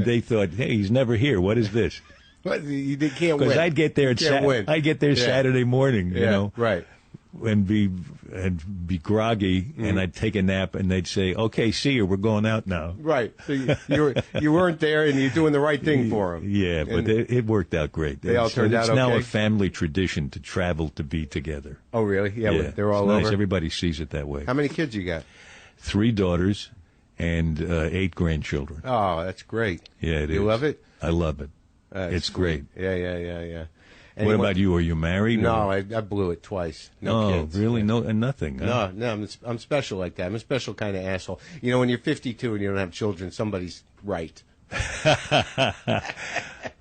they thought, hey, he's never here. What is this? But you can't win. Because I'd get there Yeah. Saturday morning, Yeah, right. and be groggy, and I'd take a nap, and they'd say, "Okay, see you. We're going out now." Right. So you weren't there, and you're doing the right thing for them. Yeah, but it worked out great. They all turned out It's now okay? a family tradition to travel to be together. Oh, really? Yeah, they're all it's nice. over. Everybody sees it that way. How many kids you got? 3 daughters and 8 grandchildren. Oh, that's great. Yeah, it is. You love it? I love it. That's It's great. Yeah. And What about you? Are you married? No, or? I blew it twice. No kids. Really? No, nothing. Huh? No, I'm special like that. I'm a special kind of asshole. You know, when you're 52 and you don't have children, somebody's right.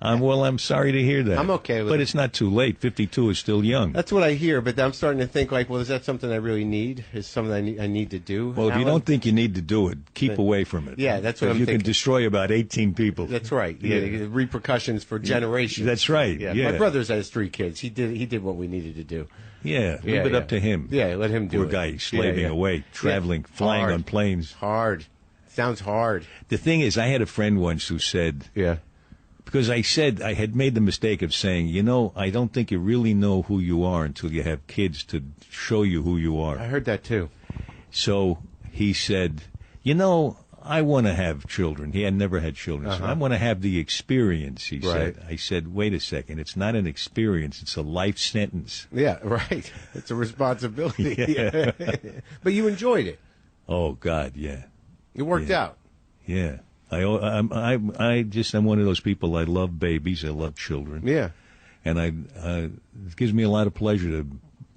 I'm sorry to hear that. I'm okay with but it. it's not too late. 52 is still young. That's what I hear, but I'm starting to think, like, well, is that something I really need? Is something I need to do? Well, if you don't think you need to do it, keep away from it. Yeah, that's what I'm you thinking. can destroy about 18 people. That's right. Yeah, the repercussions for generations. That's right. Yeah. My brother's has 3 kids. He did what we needed to do. Yeah, leave it up to him. Yeah, let him do Poor it. guy, slaving away, traveling, flying Hard. on planes. Hard. Sounds hard. The thing is, I had a friend once who said, Yeah. because I said I had made the mistake of saying, I don't think you really know who you are until you have kids to show you who you are. I heard that too. So he said, I want to have children. He had never had children. So I want to have the experience, he said. I said, wait a second. It's not an experience. It's a life sentence. Yeah, right. It's a responsibility. Yeah. But you enjoyed it. Oh, God, yeah. It worked out. Yeah. I'm one of those people. I love babies. I love children. Yeah. And it gives me a lot of pleasure to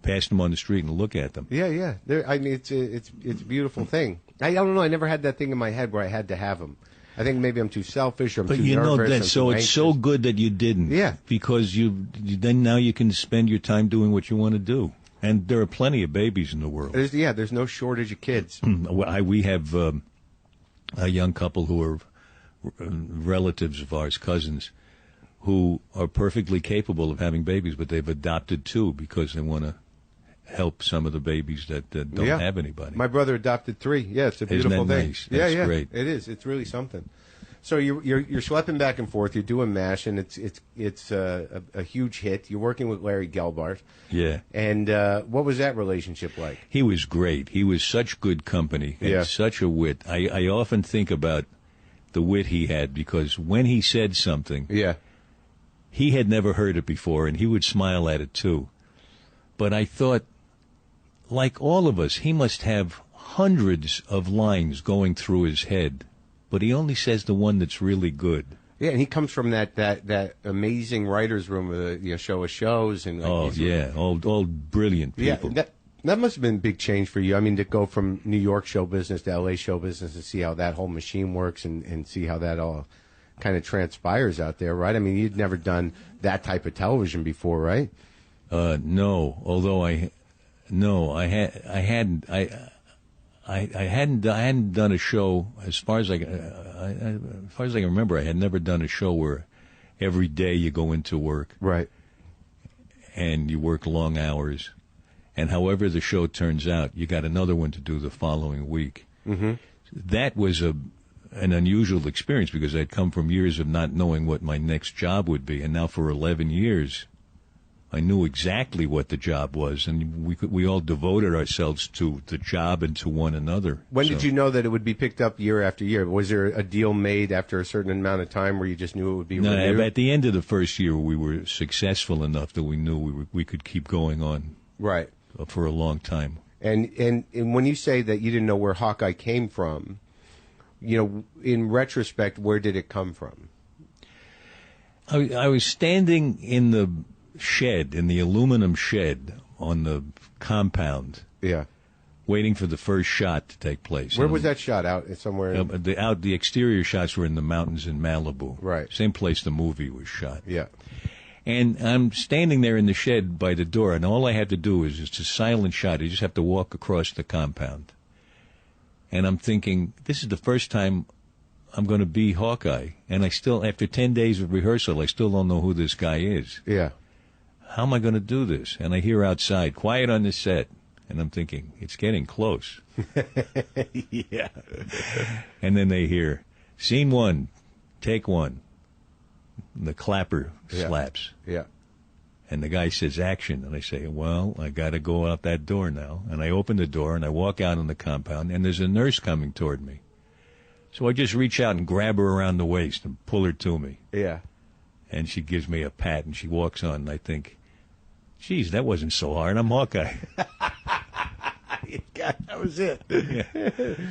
pass them on the street and look at them. Yeah. I mean, it's a beautiful thing. I don't know. I never had that thing in my head where I had to have them. I think maybe I'm too selfish. Or I'm But too you know nervous. that, I'm so too it's so anxious. good that you didn't. Yeah. Because then now you can spend your time doing what you want to do. And there are plenty of babies in the world. There's no shortage of kids. We have a young couple who are relatives of ours, cousins, who are perfectly capable of having babies, but they've adopted 2 because they want to help some of the babies that don't have anybody. My brother adopted 3. Yeah, it's a Isn't beautiful that thing. nice? That's great. It is. It's really something. So you're schlepping back and forth. You're doing MASH, and it's a huge hit. You're working with Larry Gelbart. Yeah. And what was that relationship like? He was great. He was such good company and such a wit. I often think about the wit he had because when he said something, he had never heard it before, and he would smile at it too. But I thought, like all of us, he must have hundreds of lines going through his head, but he only says the one that's really good. Yeah, and he comes from that amazing writers' room of the show of shows and all brilliant people. Yeah, that must have been a big change for you. I mean, to go from New York show business to L.A. show business and see how that whole machine works and see how that all kind of transpires out there, right? I mean, you'd never done that type of television before, right? No, although I hadn't done a show as far as I can remember. I had never done a show where every day you go into work, right, and you work long hours, and however the show turns out, you got another one to do the following week. Mm-hmm. That was an unusual experience because I'd come from years of not knowing what my next job would be, and now for 11 years. I knew exactly what the job was, and we all devoted ourselves to the job and to one another. When did you know that it would be picked up year after year? Was there a deal made after a certain amount of time where you just knew it would be renewed? No, at the end of the first year, we were successful enough that we knew we could keep going on right for a long time. And when you say that you didn't know where Hawkeye came from, in retrospect, where did it come from? I was standing in the shed, in the aluminum shed on the compound. Yeah. Waiting for the first shot to take place. Where was that shot? Out somewhere? The exterior shots were in the mountains in Malibu. Right. Same place the movie was shot. Yeah. And I'm standing there in the shed by the door, and all I had to do is it's a silent shot. You just have to walk across the compound. And I'm thinking, this is the first time I'm going to be Hawkeye. And I still, after 10 days of rehearsal, I still don't know who this guy is. Yeah. How am I going to do this? And I hear outside, quiet on the set. And I'm thinking, it's getting close. Yeah. And then they hear, scene 1, take 1. And the clapper slaps. Yeah. And the guy says, action. And I say, well, I got to go out that door now. And I open the door, and I walk out on the compound, and there's a nurse coming toward me. So I just reach out and grab her around the waist and pull her to me. Yeah. And she gives me a pat, and she walks on, and I think, geez, that wasn't so hard. I'm Hawkeye. God, that was it. Yeah.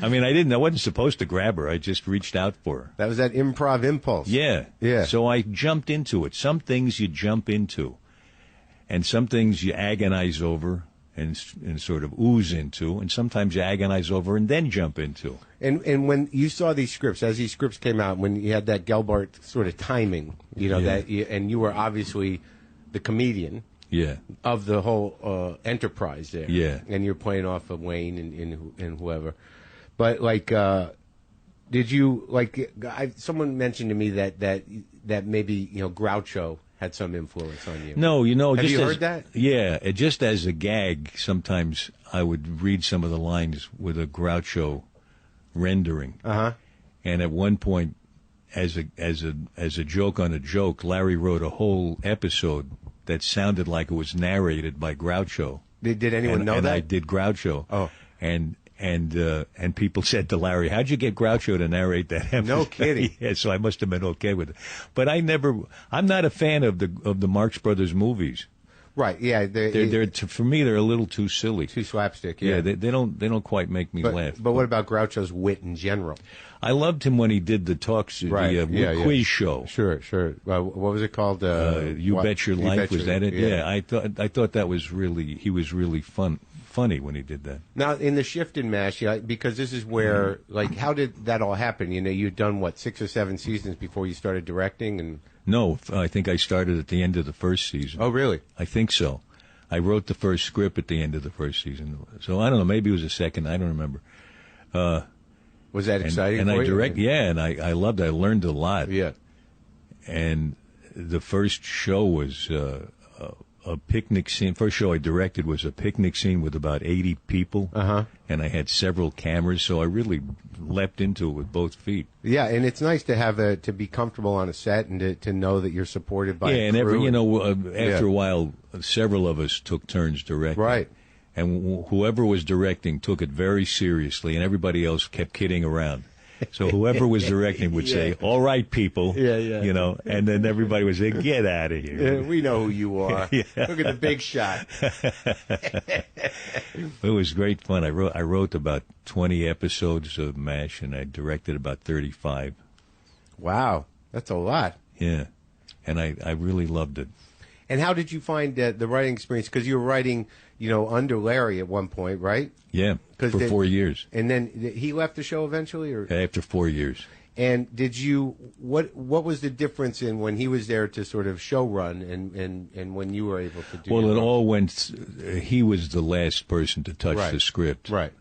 I mean, I wasn't supposed to grab her. I just reached out for her. That was that improv impulse. Yeah. Yeah. So I jumped into it. Some things you jump into, and some things you agonize over and sort of ooze into, and sometimes you agonize over and then jump into. And when you saw these scripts, as these scripts came out, when you had that Gelbart sort of timing, and you were obviously the comedian. Yeah. Of the whole enterprise there. Yeah. And you're playing off of Wayne and whoever. But, did you, someone mentioned to me that maybe, Groucho had some influence on you. No, Have you heard that? Yeah. Just as a gag, sometimes I would read some of the lines with a Groucho rendering. Uh-huh. And at one point, as a joke on a joke, Larry wrote a whole episode that sounded like it was narrated by Groucho. Did anyone know and that? I did Groucho. Oh. And people said to Larry, "How'd you get Groucho to narrate that episode?" No kidding. Yeah, so I must have been okay with it. But I'm not a fan of the Marx Brothers movies. Right. Yeah. For me, they're a little too silly. Too slapstick. Yeah. They don't quite make me laugh. But what about Groucho's wit in general? I loved him when he did the talks, the quiz show. Sure. What was it called? You Bet Your Life. Was that it? Yeah. I thought that was he was really funny when he did that. Now in the shift in MASH, because this is where how did that all happen? You'd done 6 or 7 seasons before you started directing, and no, I think I started at the end of the first season. Oh, really? I think so. I wrote the first script at the end of the first season. So I don't know. Maybe it was a second. I don't remember. Was that exciting? And for I you? direct, yeah, and I loved it. I learned a lot. Yeah. And the first show was a picnic scene. First show I directed was a picnic scene with about 80 people. Uh-huh. And I had several cameras, so I really leapt into it with both feet. Yeah, and it's nice to have to be comfortable on a set and to know that you're supported by a crew. After a while, several of us took turns directing. Right. And whoever was directing took it very seriously, and everybody else kept kidding around. So whoever was directing would say, "All right, people," and then everybody would say, "Get out of here." We know who you are. Yeah. Look at the big shot. It was great fun. I wrote about 20 episodes of MASH, and I directed about 35. Wow, that's a lot. Yeah, and I really loved it. And how did you find the writing experience? Because you were writing, under Larry at one point, right? Yeah, for 4 years. And then he left the show eventually, or after 4 years. And did you what was the difference in when he was there to sort of show run and when you were able to do? Well, it all went. He was the last person to touch the script. Right.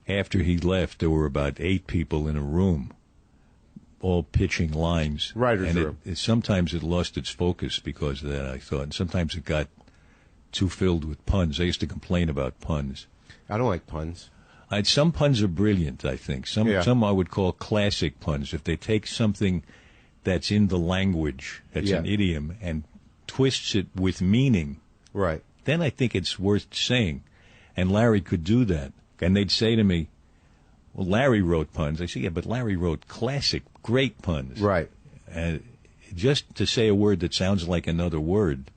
After he left, there were about 8 people in a room, all pitching lines. Writer's room. Sometimes it lost its focus because of that, I thought. And sometimes it got too filled with puns. I used to complain about puns. I don't like puns. Some puns are brilliant, I think. Some I would call classic puns. If they take something that's in the language, that's an idiom, and twists it with meaning, right? Then I think it's worth saying. And Larry could do that. And they'd say to me, "Well, Larry wrote puns." I say, "Yeah, but Larry wrote classic, great puns." Right. And just to say a word that sounds like another word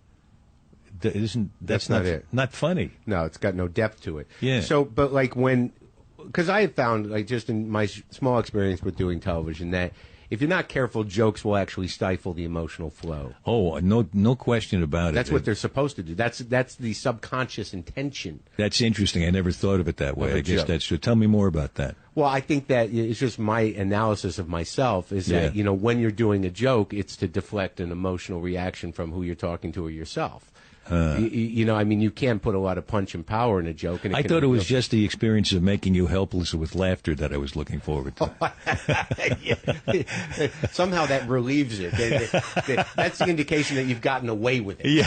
that's not it. Not funny. No, it's got no depth to it. Yeah. So, but like because I have found, like just in my small experience with doing television, that if you're not careful, jokes will actually stifle the emotional flow. Oh, no question about it. That's what they're supposed to do. That's the subconscious intention. That's interesting. I never thought of it that way. I guess that's true. Tell me more about that. Well, I think that it's just my analysis of myself is that, when you're doing a joke, it's to deflect an emotional reaction from who you're talking to or yourself. You can't put a lot of punch and power in a joke. And I thought it was just the experience of making you helpless with laughter that I was looking forward to. Somehow that relieves it. That's the indication that you've gotten away with it. Yeah.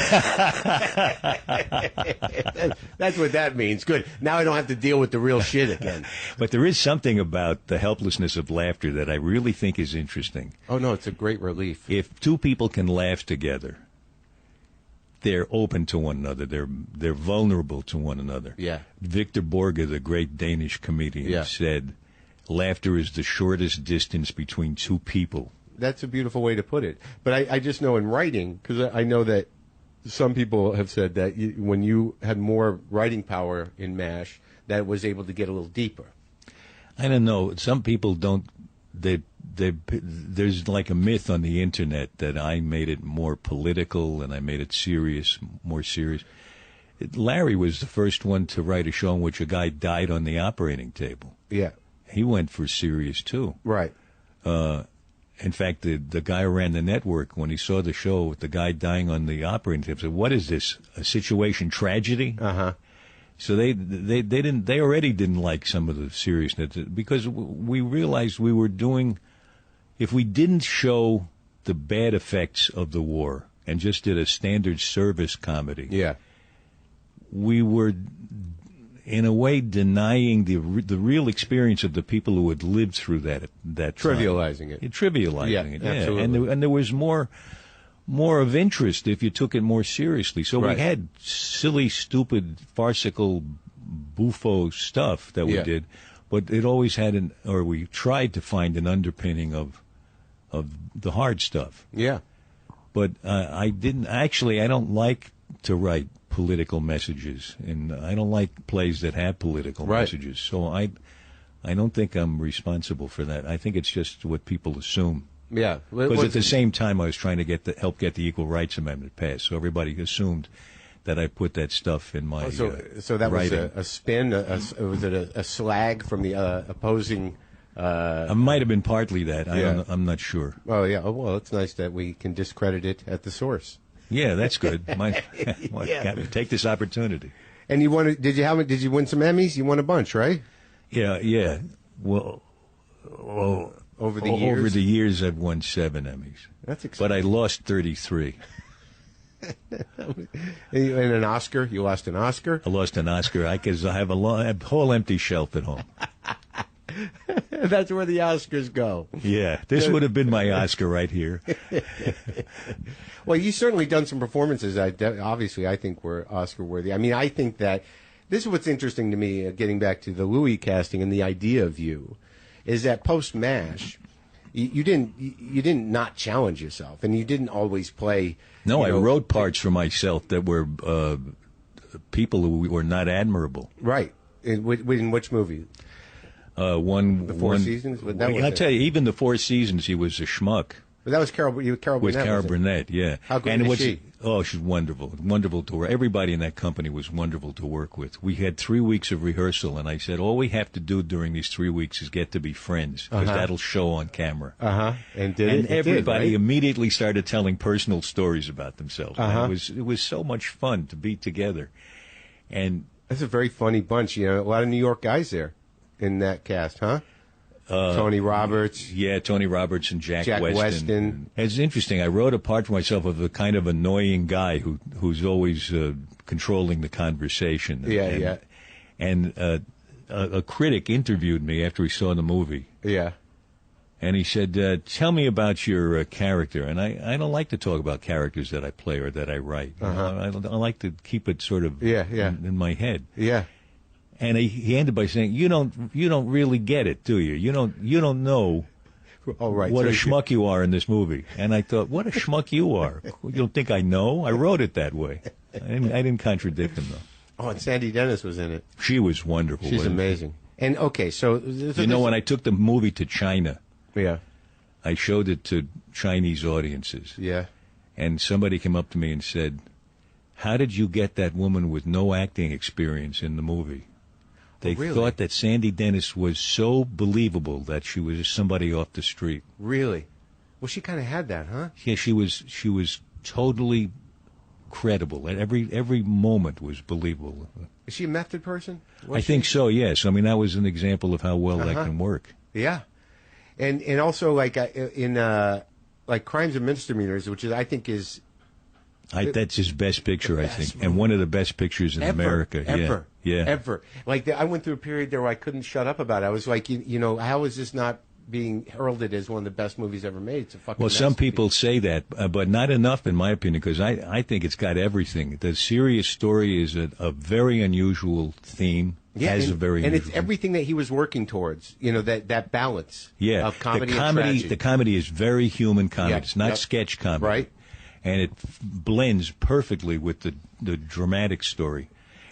That's what that means. Good. Now I don't have to deal with the real shit again. But there is something about the helplessness of laughter that I really think is interesting. Oh, no, it's a great relief. If two people can laugh together, they're open to one another. They're vulnerable to one another. Yeah. Victor Borge, the great Danish comedian, said, "Laughter is the shortest distance between two people." That's a beautiful way to put it. But I just know in writing, because I know that some people have said that when you had more writing power in MASH, that it was able to get a little deeper. I don't know. Some people don't. There's like a myth on the internet that I made it more political and I made it more serious. Larry was the first one to write a show in which a guy died on the operating table. Yeah. He went for serious, too. Right. In fact, the guy who ran the network, when he saw the show with the guy dying on the operating table, said, "What is this, a situation tragedy?" Uh-huh. So they already didn't like some of the seriousness, because we realized we were doing, if we didn't show the bad effects of the war and just did a standard service comedy, we were in a way denying the real experience of the people who had lived through that trivializing time. Trivializing it. Absolutely. And there was more of interest if you took it more seriously. So we had silly, stupid, farcical, buffo stuff that we did, but it always had we tried to find an underpinning of the hard stuff. Yeah. But I don't like to write political messages, and I don't like plays that have political messages. So I don't think I'm responsible for that. I think it's just what people assume. Yeah, because at the same time I was trying to help get the Equal Rights Amendment passed, so everybody assumed that I put that stuff in my so that writing. Was a spin. Was it a slag from the opposing? It might have been partly that. I'm not sure. Oh yeah. Oh, well, it's nice that we can discredit it at the source. Yeah, that's good. Take this opportunity. And you won? Did you win some Emmys? You won a bunch, right? Yeah. Well. Over the years, I've won 7 Emmys. That's exciting. But I lost 33. And an Oscar? You lost an Oscar? I lost an Oscar. I have a whole empty shelf at home. That's where the Oscars go. Yeah, this would have been my Oscar right here. Well, you've certainly done some performances that obviously I think were Oscar-worthy. I mean, I think that this is what's interesting to me, getting back to the Louis casting and the idea of you, is that post-MASH, you didn't not challenge yourself, and you didn't always play. No, I wrote parts for myself that were people who were not admirable. Right. In which movie? The Four Seasons? I'll tell you, even the Four Seasons, he was a schmuck. But that was Carol Burnett. With Carol Burnett, yeah. How good is she? Oh, she's wonderful. Wonderful to work. Everybody in that company was wonderful to work with. We had 3 weeks of rehearsal, and I said, all we have to do during these 3 weeks is get to be friends, because that'll show on camera. And everybody immediately started telling personal stories about themselves. It was so much fun to be together. And that's a very funny bunch. A lot of New York guys there in that cast, huh? Tony Roberts. Yeah, Tony Roberts and Jack Weston. It's interesting. I wrote a part for myself of a kind of annoying guy who's always controlling the conversation. And a critic interviewed me after he saw the movie. Yeah. And he said, tell me about your character. And I don't like to talk about characters that I play or that I write. I like to keep it sort of in my head. Yeah. And he ended by saying, "You don't really get it, do you? You don't know what a schmuck you are in this movie." And I thought, "What a schmuck you are! You don't think I know? I wrote it that way." I didn't contradict him, though. Oh, and Sandy Dennis was in it. She was wonderful. She's amazing. And, okay, so... when I took the movie to China, yeah, I showed it to Chinese audiences. Yeah. And somebody came up to me and said, how did you get that woman with no acting experience in the movie? They thought that Sandy Dennis was so believable that she was somebody off the street. Really? Well, she kind of had that, huh? Yeah, she was totally credible. And every moment was believable. Is she a method person? I think so, yes. I mean, that was an example of how well that can work. Yeah. And also, like, in like Crimes and Misdemeanors, which I think is... that's his best picture, I think. And one of the best pictures in America. Ever. Yeah. Ever. Like, I went through a period there where I couldn't shut up about it. I was like, how is this not being heralded as one of the best movies ever made? It's a fucking masterpiece. Some people say that, but not enough, in my opinion, because I think it's got everything. The serious story is a very unusual theme. Yeah, and it's everything that he was working towards. That balance. Yeah, of comedy and tragedy. The comedy is very human comedy. It's not sketch comedy, right? And it blends perfectly with the dramatic story,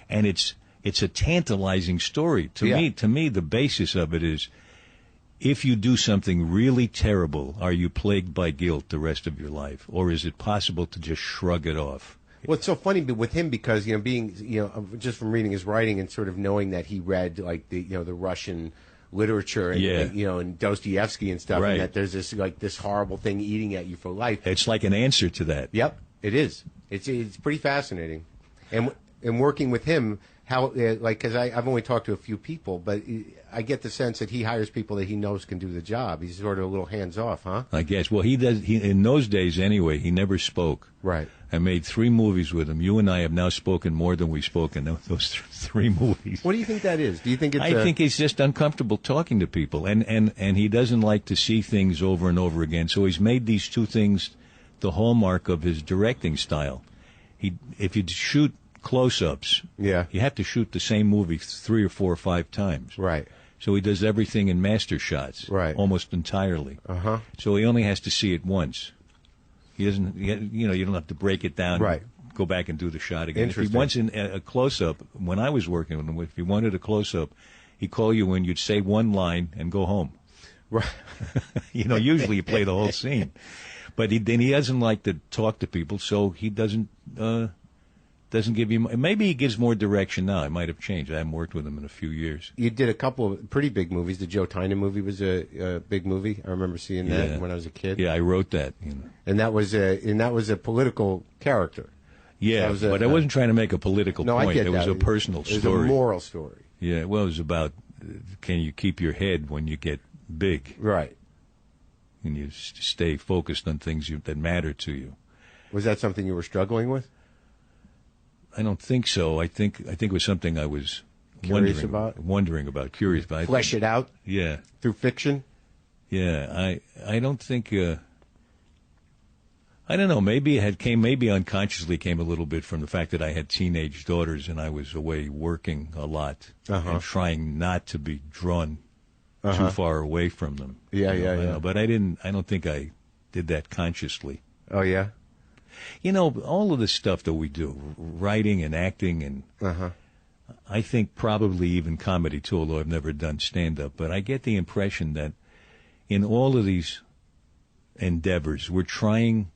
and it's a tantalizing story. To me, the basis of it is, if you do something really terrible, are you plagued by guilt the rest of your life, or is it possible to just shrug it off? Well, it's so funny with him because being just from reading his writing and sort of knowing that he read like the Russian literature and and Dostoevsky and stuff, right. And that there's this horrible thing eating at you for life. It's like an answer to that. Yep, it is. It's pretty fascinating, and working with him, how because I've only talked to a few people, but I get the sense that he hires people that he knows can do the job. He's sort of a little hands off, huh? I guess. Well, he does. In those days, anyway, he never spoke. Right. I made 3 movies with him. You and I have now spoken more than we spoke in those 3 movies. What do you think that is? Do you think it's? I think he's just uncomfortable talking to people, and he doesn't like to see things over and over again. So he's made these 2 things the hallmark of his directing style. If you shoot close-ups, you have to shoot the same movie 3 or 4 or 5 times. Right. So he does everything in master shots, right, almost entirely. So he only has to see it once. He doesn't, you don't have to break it down, right, and go back and do the shot again. If he wants a close-up, when I was working with him, if he wanted a close-up, he'd call you in, you'd say one line and go home. Right. Usually you play the whole scene. But then he doesn't like to talk to people, so he doesn't give you... Maybe he gives more direction now. It might have changed. I haven't worked with him in a few years. You did a couple of pretty big movies. The Joe Tynan movie was a big movie. I remember seeing that when I was a kid. Yeah, I wrote that. And that was a political character. Yeah, so but I wasn't trying to make a political point. I get it was a personal story. It was a moral story. Yeah, well, it was about can you keep your head when you get big? Right. And you stay focused on things that matter to you. Was that something you were struggling with? I don't think so. I think it was something I was curious about. Flesh it out. Yeah. Through fiction. Yeah. I don't think. I don't know. Maybe maybe unconsciously came a little bit from the fact that I had teenage daughters and I was away working a lot and trying not to be drawn too far away from them. Yeah. But I don't think I did that consciously. Oh yeah. All of the stuff that we do, writing and acting, and I think probably even comedy too, although I've never done stand-up, but I get the impression that in all of these endeavors, we're trying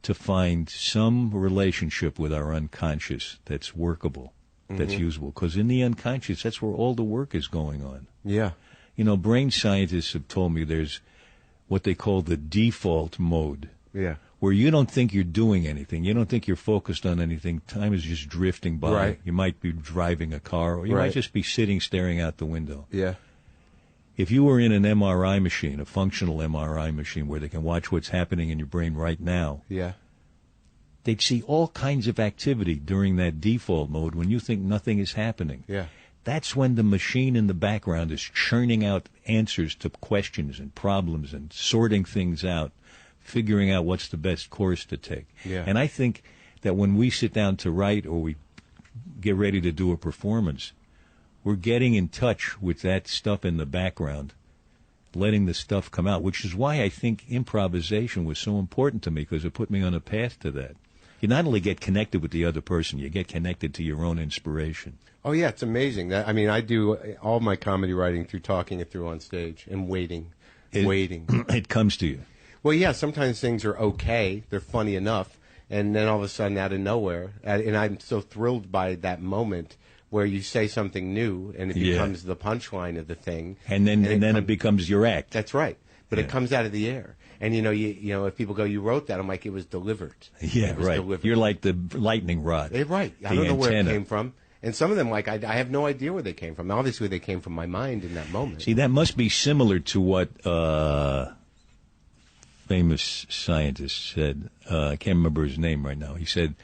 to find some relationship with our unconscious that's workable, that's usable. Because in the unconscious, that's where all the work is going on. Yeah. Brain scientists have told me there's what they call the default mode. Yeah. Where you don't think you're doing anything. You don't think you're focused on anything. Time is just drifting by. Right. You might be driving a car, or you might just be sitting staring out the window. Yeah. If you were in an MRI machine, a functional MRI machine, where they can watch what's happening in your brain right now, they'd see all kinds of activity during that default mode when you think nothing is happening. Yeah. That's when the machine in the background is churning out answers to questions and problems and sorting things out, figuring out what's the best course to take. Yeah. And I think that when we sit down to write or we get ready to do a performance, we're getting in touch with that stuff in the background, letting the stuff come out, which is why I think improvisation was so important to me, because it put me on a path to that. you not only get connected with the other person, you get connected to your own inspiration. Oh yeah, it's amazing. I mean, I do all my comedy writing through talking it through on stage and waiting. It comes to you. Well, yeah, sometimes things are okay, they're funny enough, and then all of a sudden, out of nowhere, and I'm so thrilled by that moment where you say something new, and it becomes the punchline of the thing, and then it becomes your act. That's right, but it comes out of the air, and you know, if people go, "You wrote that," I'm like, "It was delivered." Yeah, it was right. Delivered. You're like the lightning rod. Right. I don't know where it came from. And some of them, like, I have no idea where they came from. Obviously, they came from my mind in that moment. See, that must be similar to what famous scientist said. I can't remember his name right now. He said,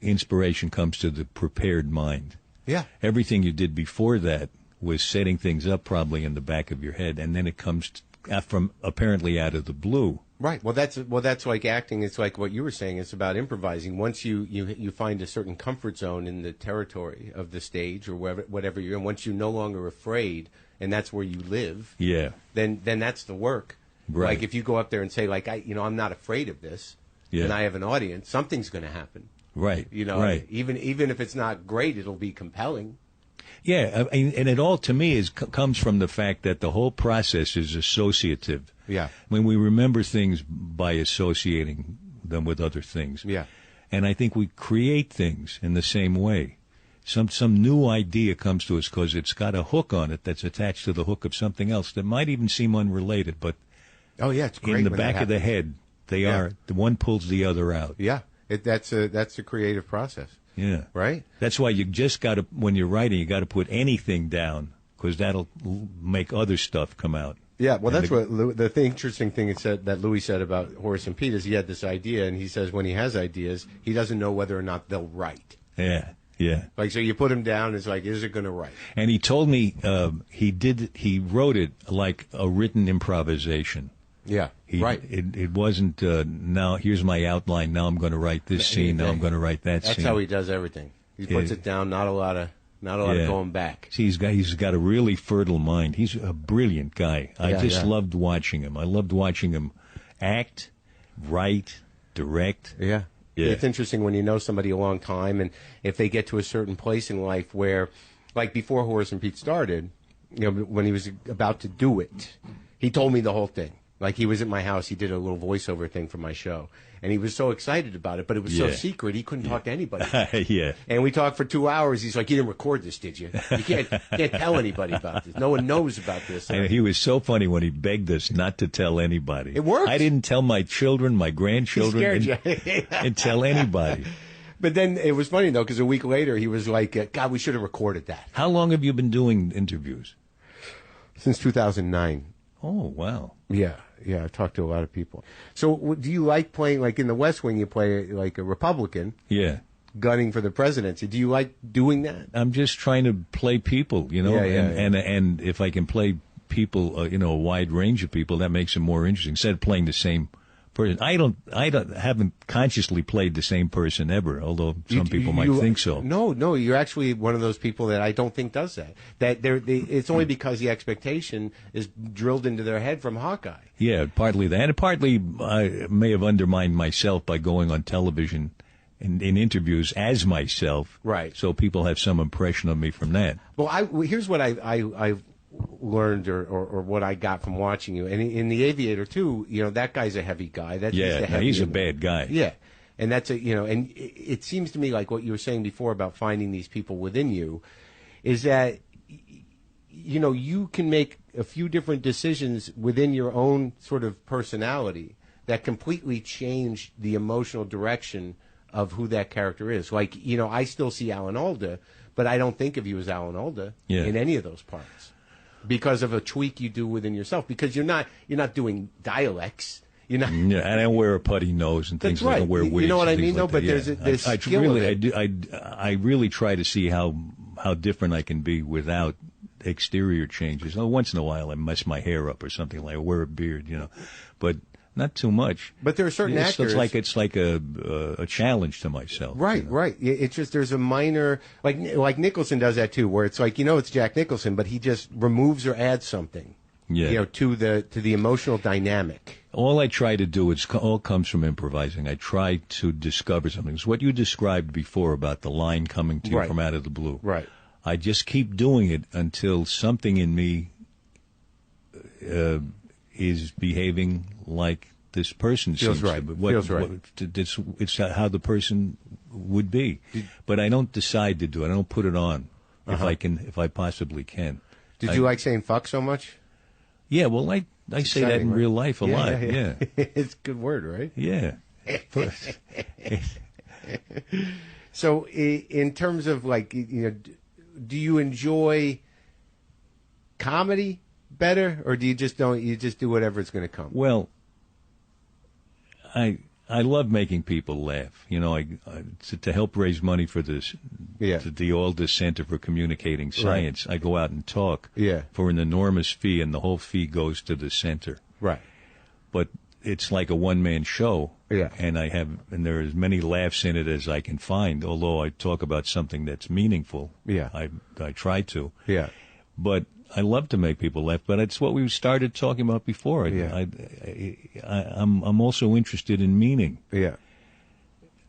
inspiration comes to the prepared mind. Yeah. Everything you did before that was setting things up probably in the back of your head, and then it comes from apparently out of the blue. Right. Well, that's like acting. It's like what you were saying. It's about improvising. Once you find a certain comfort zone in the territory of the stage or whatever you're in, once you're no longer afraid, and that's where you live. Yeah. Then that's the work. Right. Like if you go up there and say, like, I'm not afraid of this, and I have an audience, something's going to happen. Right. Right. Even if it's not great, it'll be compelling. Yeah, and it all, to me, comes from the fact that the whole process is associative. Yeah. When we remember things by associating them with other things. Yeah. And I think we create things in the same way. Some new idea comes to us because it's got a hook on it that's attached to the hook of something else that might even seem unrelated, but oh yeah, it's great in the back of the head, they are. The one pulls the other out. Yeah, that's a creative process. Yeah. Right? That's why you just got to, when you're writing, you got to put anything down because that'll make other stuff come out. Yeah, well, that's what the interesting thing that Louis said about Horace and Pete is he had this idea, and he says when he has ideas, he doesn't know whether or not they'll write. Yeah, yeah. Like, so you put him down, it's like, is it going to write? And he told me he wrote it like a written improvisation. Yeah, right. It wasn't, now here's my outline, now I'm going to write this scene, now I'm going to write that scene. That's how he does everything. He puts it down, not a lot of going back. See, he's got a really fertile mind. He's a brilliant guy. I just loved watching him. I loved watching him act, write, direct. Yeah. It's interesting when you know somebody a long time, and if they get to a certain place in life where, like before Horace and Pete started, when he was about to do it, he told me the whole thing. Like, he was at my house, he did a little voiceover thing for my show, and he was so excited about it, but it was so secret, he couldn't talk to anybody. Yeah. And we talked for 2 hours. He's like, "You didn't record this, did you? You can't tell anybody about this. No one knows about this." And he was so funny when he begged us not to tell anybody. It worked. I didn't tell my children, my grandchildren, and tell anybody. But then it was funny, though, because a week later, he was like, "God, we should have recorded that." How long have you been doing interviews? Since 2009. Oh, wow. Yeah, I talked to a lot of people. So do you like playing, like in the West Wing, you play like a Republican? Yeah. Gunning for the presidency. Do you like doing that? I'm just trying to play people, and if I can play people, a wide range of people, that makes it more interesting. Instead of playing the same person, I haven't consciously played the same person ever, although some people might think so. No, you're actually one of those people that I don't think does that. It's only because the expectation is drilled into their head from Hawkeye. Yeah, partly that, and partly I may have undermined myself by going on television in interviews as myself. Right. So people have some impression of me from that. Well, here's what I learned or what I got from watching you, and in The Aviator too, that guy's a heavy guy. He's a bad guy. Yeah, and that's and it seems to me like what you were saying before about finding these people within you, is that you can make a few different decisions within your own sort of personality that completely change the emotional direction of who that character is. Like, I still see Alan Alda, but I don't think of you as Alan Alda in any of those parts. Because of a tweak you do within yourself, because you're not doing dialects. You're not. Yeah, and I don't wear a putty nose and things. That's right. I don't wear wigs. You know what I mean, though. Like but there's skill really, in it. I really try to see how different I can be without exterior changes. Once in a while, I mess my hair up or something, like I wear a beard, but not too much. But there are certain actors. It's like a challenge to myself. Right, right. It's just there's a minor like Nicholson does that too, where it's like it's Jack Nicholson, but he just removes or adds something. to the emotional dynamic. All I try to do, all comes from improvising. I try to discover something. It's what you described before about the line coming to you from out of the blue. Right. I just keep doing it until something in me is behaving like this person feels seems right. to. Feels right. It's how the person would be. But I don't decide to do it. I don't put it on if I possibly can. Did you like saying fuck so much? Yeah, well, I say that in real life a lot. Yeah. It's a good word, right? Yeah. So, in terms of do you enjoy comedy better, or do you just don't? You just do whatever is going to come? Well, I love making people laugh. To help raise money for this, the Alda Center for Communicating Science, I go out and talk for an enormous fee, and the whole fee goes to the center. Right. But it's like a one-man show, and there are as many laughs in it as I can find. Although I talk about something that's meaningful, I try to. Yeah. But I love to make people laugh, but it's what we started talking about before. I'm also interested in meaning. Yeah.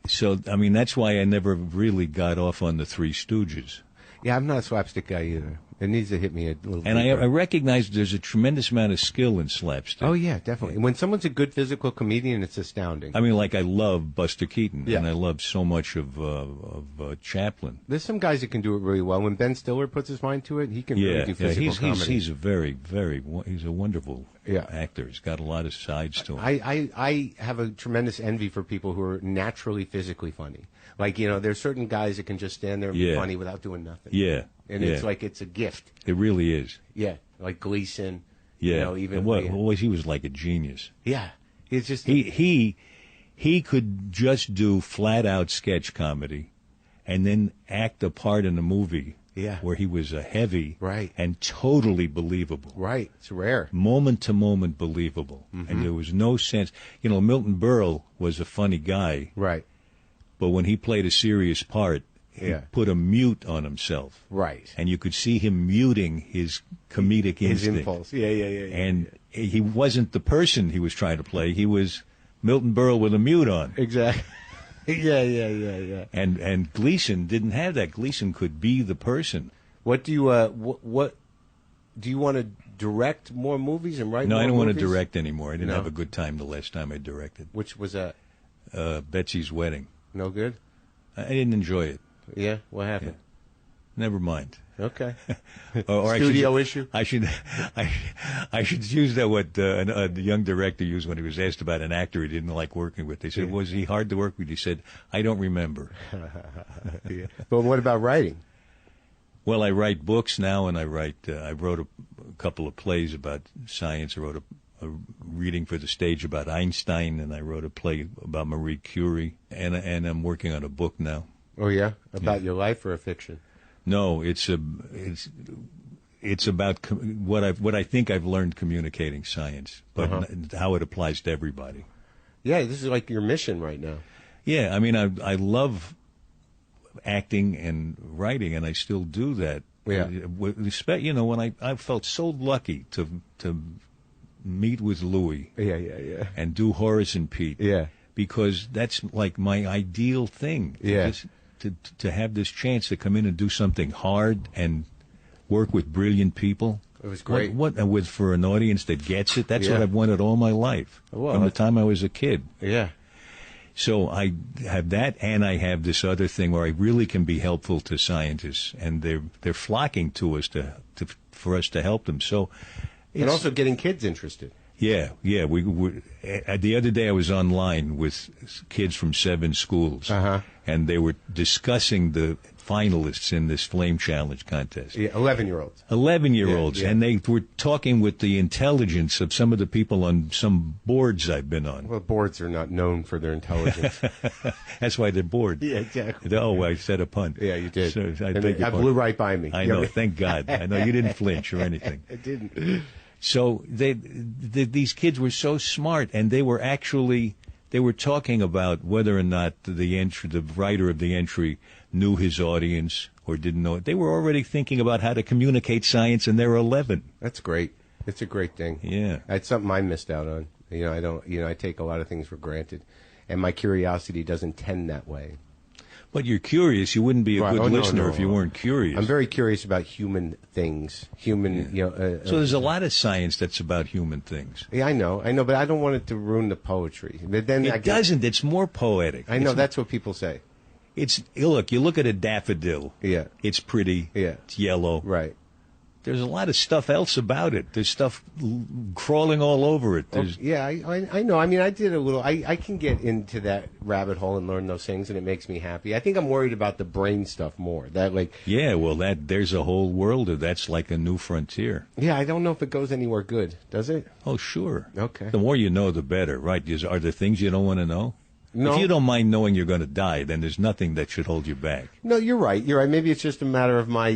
So, I mean, that's why I never really got off on the Three Stooges. Yeah, I'm not a slapstick guy either. It needs to hit me a little bit. And I recognize there's a tremendous amount of skill in slapstick. Oh, yeah, definitely. When someone's a good physical comedian, it's astounding. I mean, like, I love Buster Keaton, and I love so much of Chaplin. There's some guys that can do it really well. When Ben Stiller puts his mind to it, he can really do physical comedy. He's a he's a wonderful actor. He's got a lot of sides to him. I have a tremendous envy for people who are naturally physically funny. Like, there's certain guys that can just stand there and be funny without doing nothing. Yeah. And it's like it's a gift. It really is. Yeah. Like Gleason. Yeah. He was like a genius. Yeah. It's just he could just do flat out sketch comedy and then act a part in a movie where he was a heavy and totally believable. Right. It's rare. Moment to moment believable. Mm-hmm. And there was no sense. Milton Berle was a funny guy. Right. But when he played a serious part, he put a mute on himself. Right. And you could see him muting his comedic instinct. His impulse. Yeah. And he wasn't the person he was trying to play. He was Milton Berle with a mute on. Exactly. Yeah. And Gleason didn't have that. Gleason could be the person. What do you what do you want to direct more movies and write more movies? No, I don't want to direct anymore. I didn't have a good time the last time I directed. Which was that? Betsy's Wedding. No good? I didn't enjoy it. Yeah? What happened? Yeah. Never mind. Okay. or Studio issue? I should use that what the young director used when he was asked about an actor he didn't like working with. They said, was he hard to work with? He said, I don't remember. But what about writing? Well, I write books now, and I wrote a couple of plays about science. I wrote a reading for the stage about Einstein, and I wrote a play about Marie Curie, and I'm working on a book now. Oh yeah, about your life or a fiction? No, it's about what I think I've learned communicating science, but how it applies to everybody. Yeah, this is like your mission right now. Yeah, I mean, I love acting and writing, and I still do that. Yeah, when I felt so lucky to meet with Louis. Yeah. And do Horace and Pete. Yeah. Because that's like my ideal thing. To have this chance to come in and do something hard and work with brilliant people. It was great. For an audience that gets it, that's what I've wanted all my life. From the time I was a kid. Yeah. So I have that, and I have this other thing where I really can be helpful to scientists, and they're flocking to us for us to help them. So. And also getting kids interested. Yeah. We the other day I was online with kids from 7 schools, and they were discussing the finalists in this Flame Challenge contest. Yeah, 11-year-olds. 11-year-olds, and they were talking with the intelligence of some of the people on some boards I've been on. Well, boards are not known for their intelligence. That's why they're bored. Yeah, exactly. Oh, I said a pun. Yeah, you did. So, I blew right by me. I know, thank God. I know you didn't flinch or anything. I didn't. So these kids were so smart, and they were talking about whether or not the writer of the entry knew his audience or didn't know it. They were already thinking about how to communicate science, and they were 11. That's great. It's a great thing. Yeah. That's something I missed out on. I don't. I take a lot of things for granted, and my curiosity doesn't tend that way. But you're curious. You wouldn't be a good listener if you weren't curious. I'm very curious about human things. So there's a lot of science that's about human things. Yeah, I know, but I don't want it to ruin the poetry. But then it doesn't. It's more poetic. I know, that's what people say. Look, you look at a daffodil. Yeah. It's pretty. Yeah. It's yellow. Right. There's a lot of stuff else about it. There's stuff crawling all over it. I know. I mean, I did a little. I can get into that rabbit hole and learn those things, and it makes me happy. I think I'm worried about the brain stuff more. There's a whole world of that's like a new frontier. Yeah, I don't know if it goes anywhere good. Does it? Oh, sure. Okay. The more you know, the better, right? Are there things you don't want to know? No. If you don't mind knowing you're going to die, then there's nothing that should hold you back. No, you're right. Maybe it's just a matter of my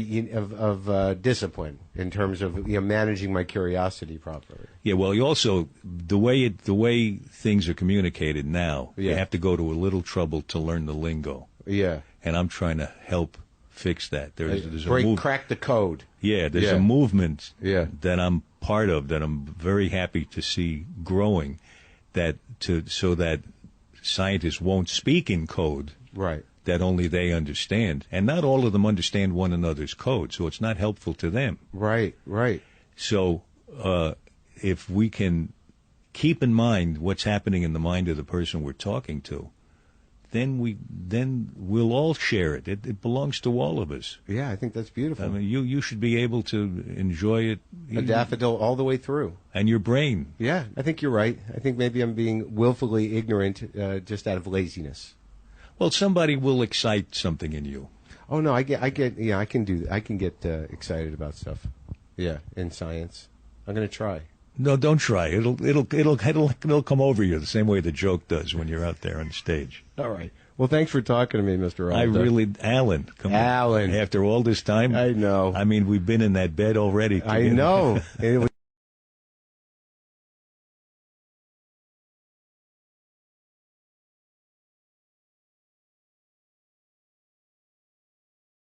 discipline in terms of managing my curiosity properly. Yeah. Well, you also the way things are communicated now, you have to go to a little trouble to learn the lingo. Yeah. And I'm trying to help fix that. Crack the code. Yeah. There's a movement that I'm part of that I'm very happy to see growing. So that scientists won't speak in code that only they understand. And not all of them understand one another's code, so it's not helpful to them. Right. So if we can keep in mind what's happening in the mind of the person we're talking to, then we'll all share it. It belongs to all of us. Yeah, I think that's beautiful. I mean, you should be able to enjoy it. A daffodil all the way through. And your brain. Yeah, I think you're right. I think maybe I'm being willfully ignorant just out of laziness. Well, somebody will excite something in you. Oh no, I get. Yeah, I can get excited about stuff. Yeah, in science. I'm going to try. No, don't try. It'll come over you the same way the joke does when you're out there on stage. All right. Well, thanks for talking to me, Mr. Alda. Alan, come on. Alan. After all this time. I know. I mean, we've been in that bed already together. I know. It was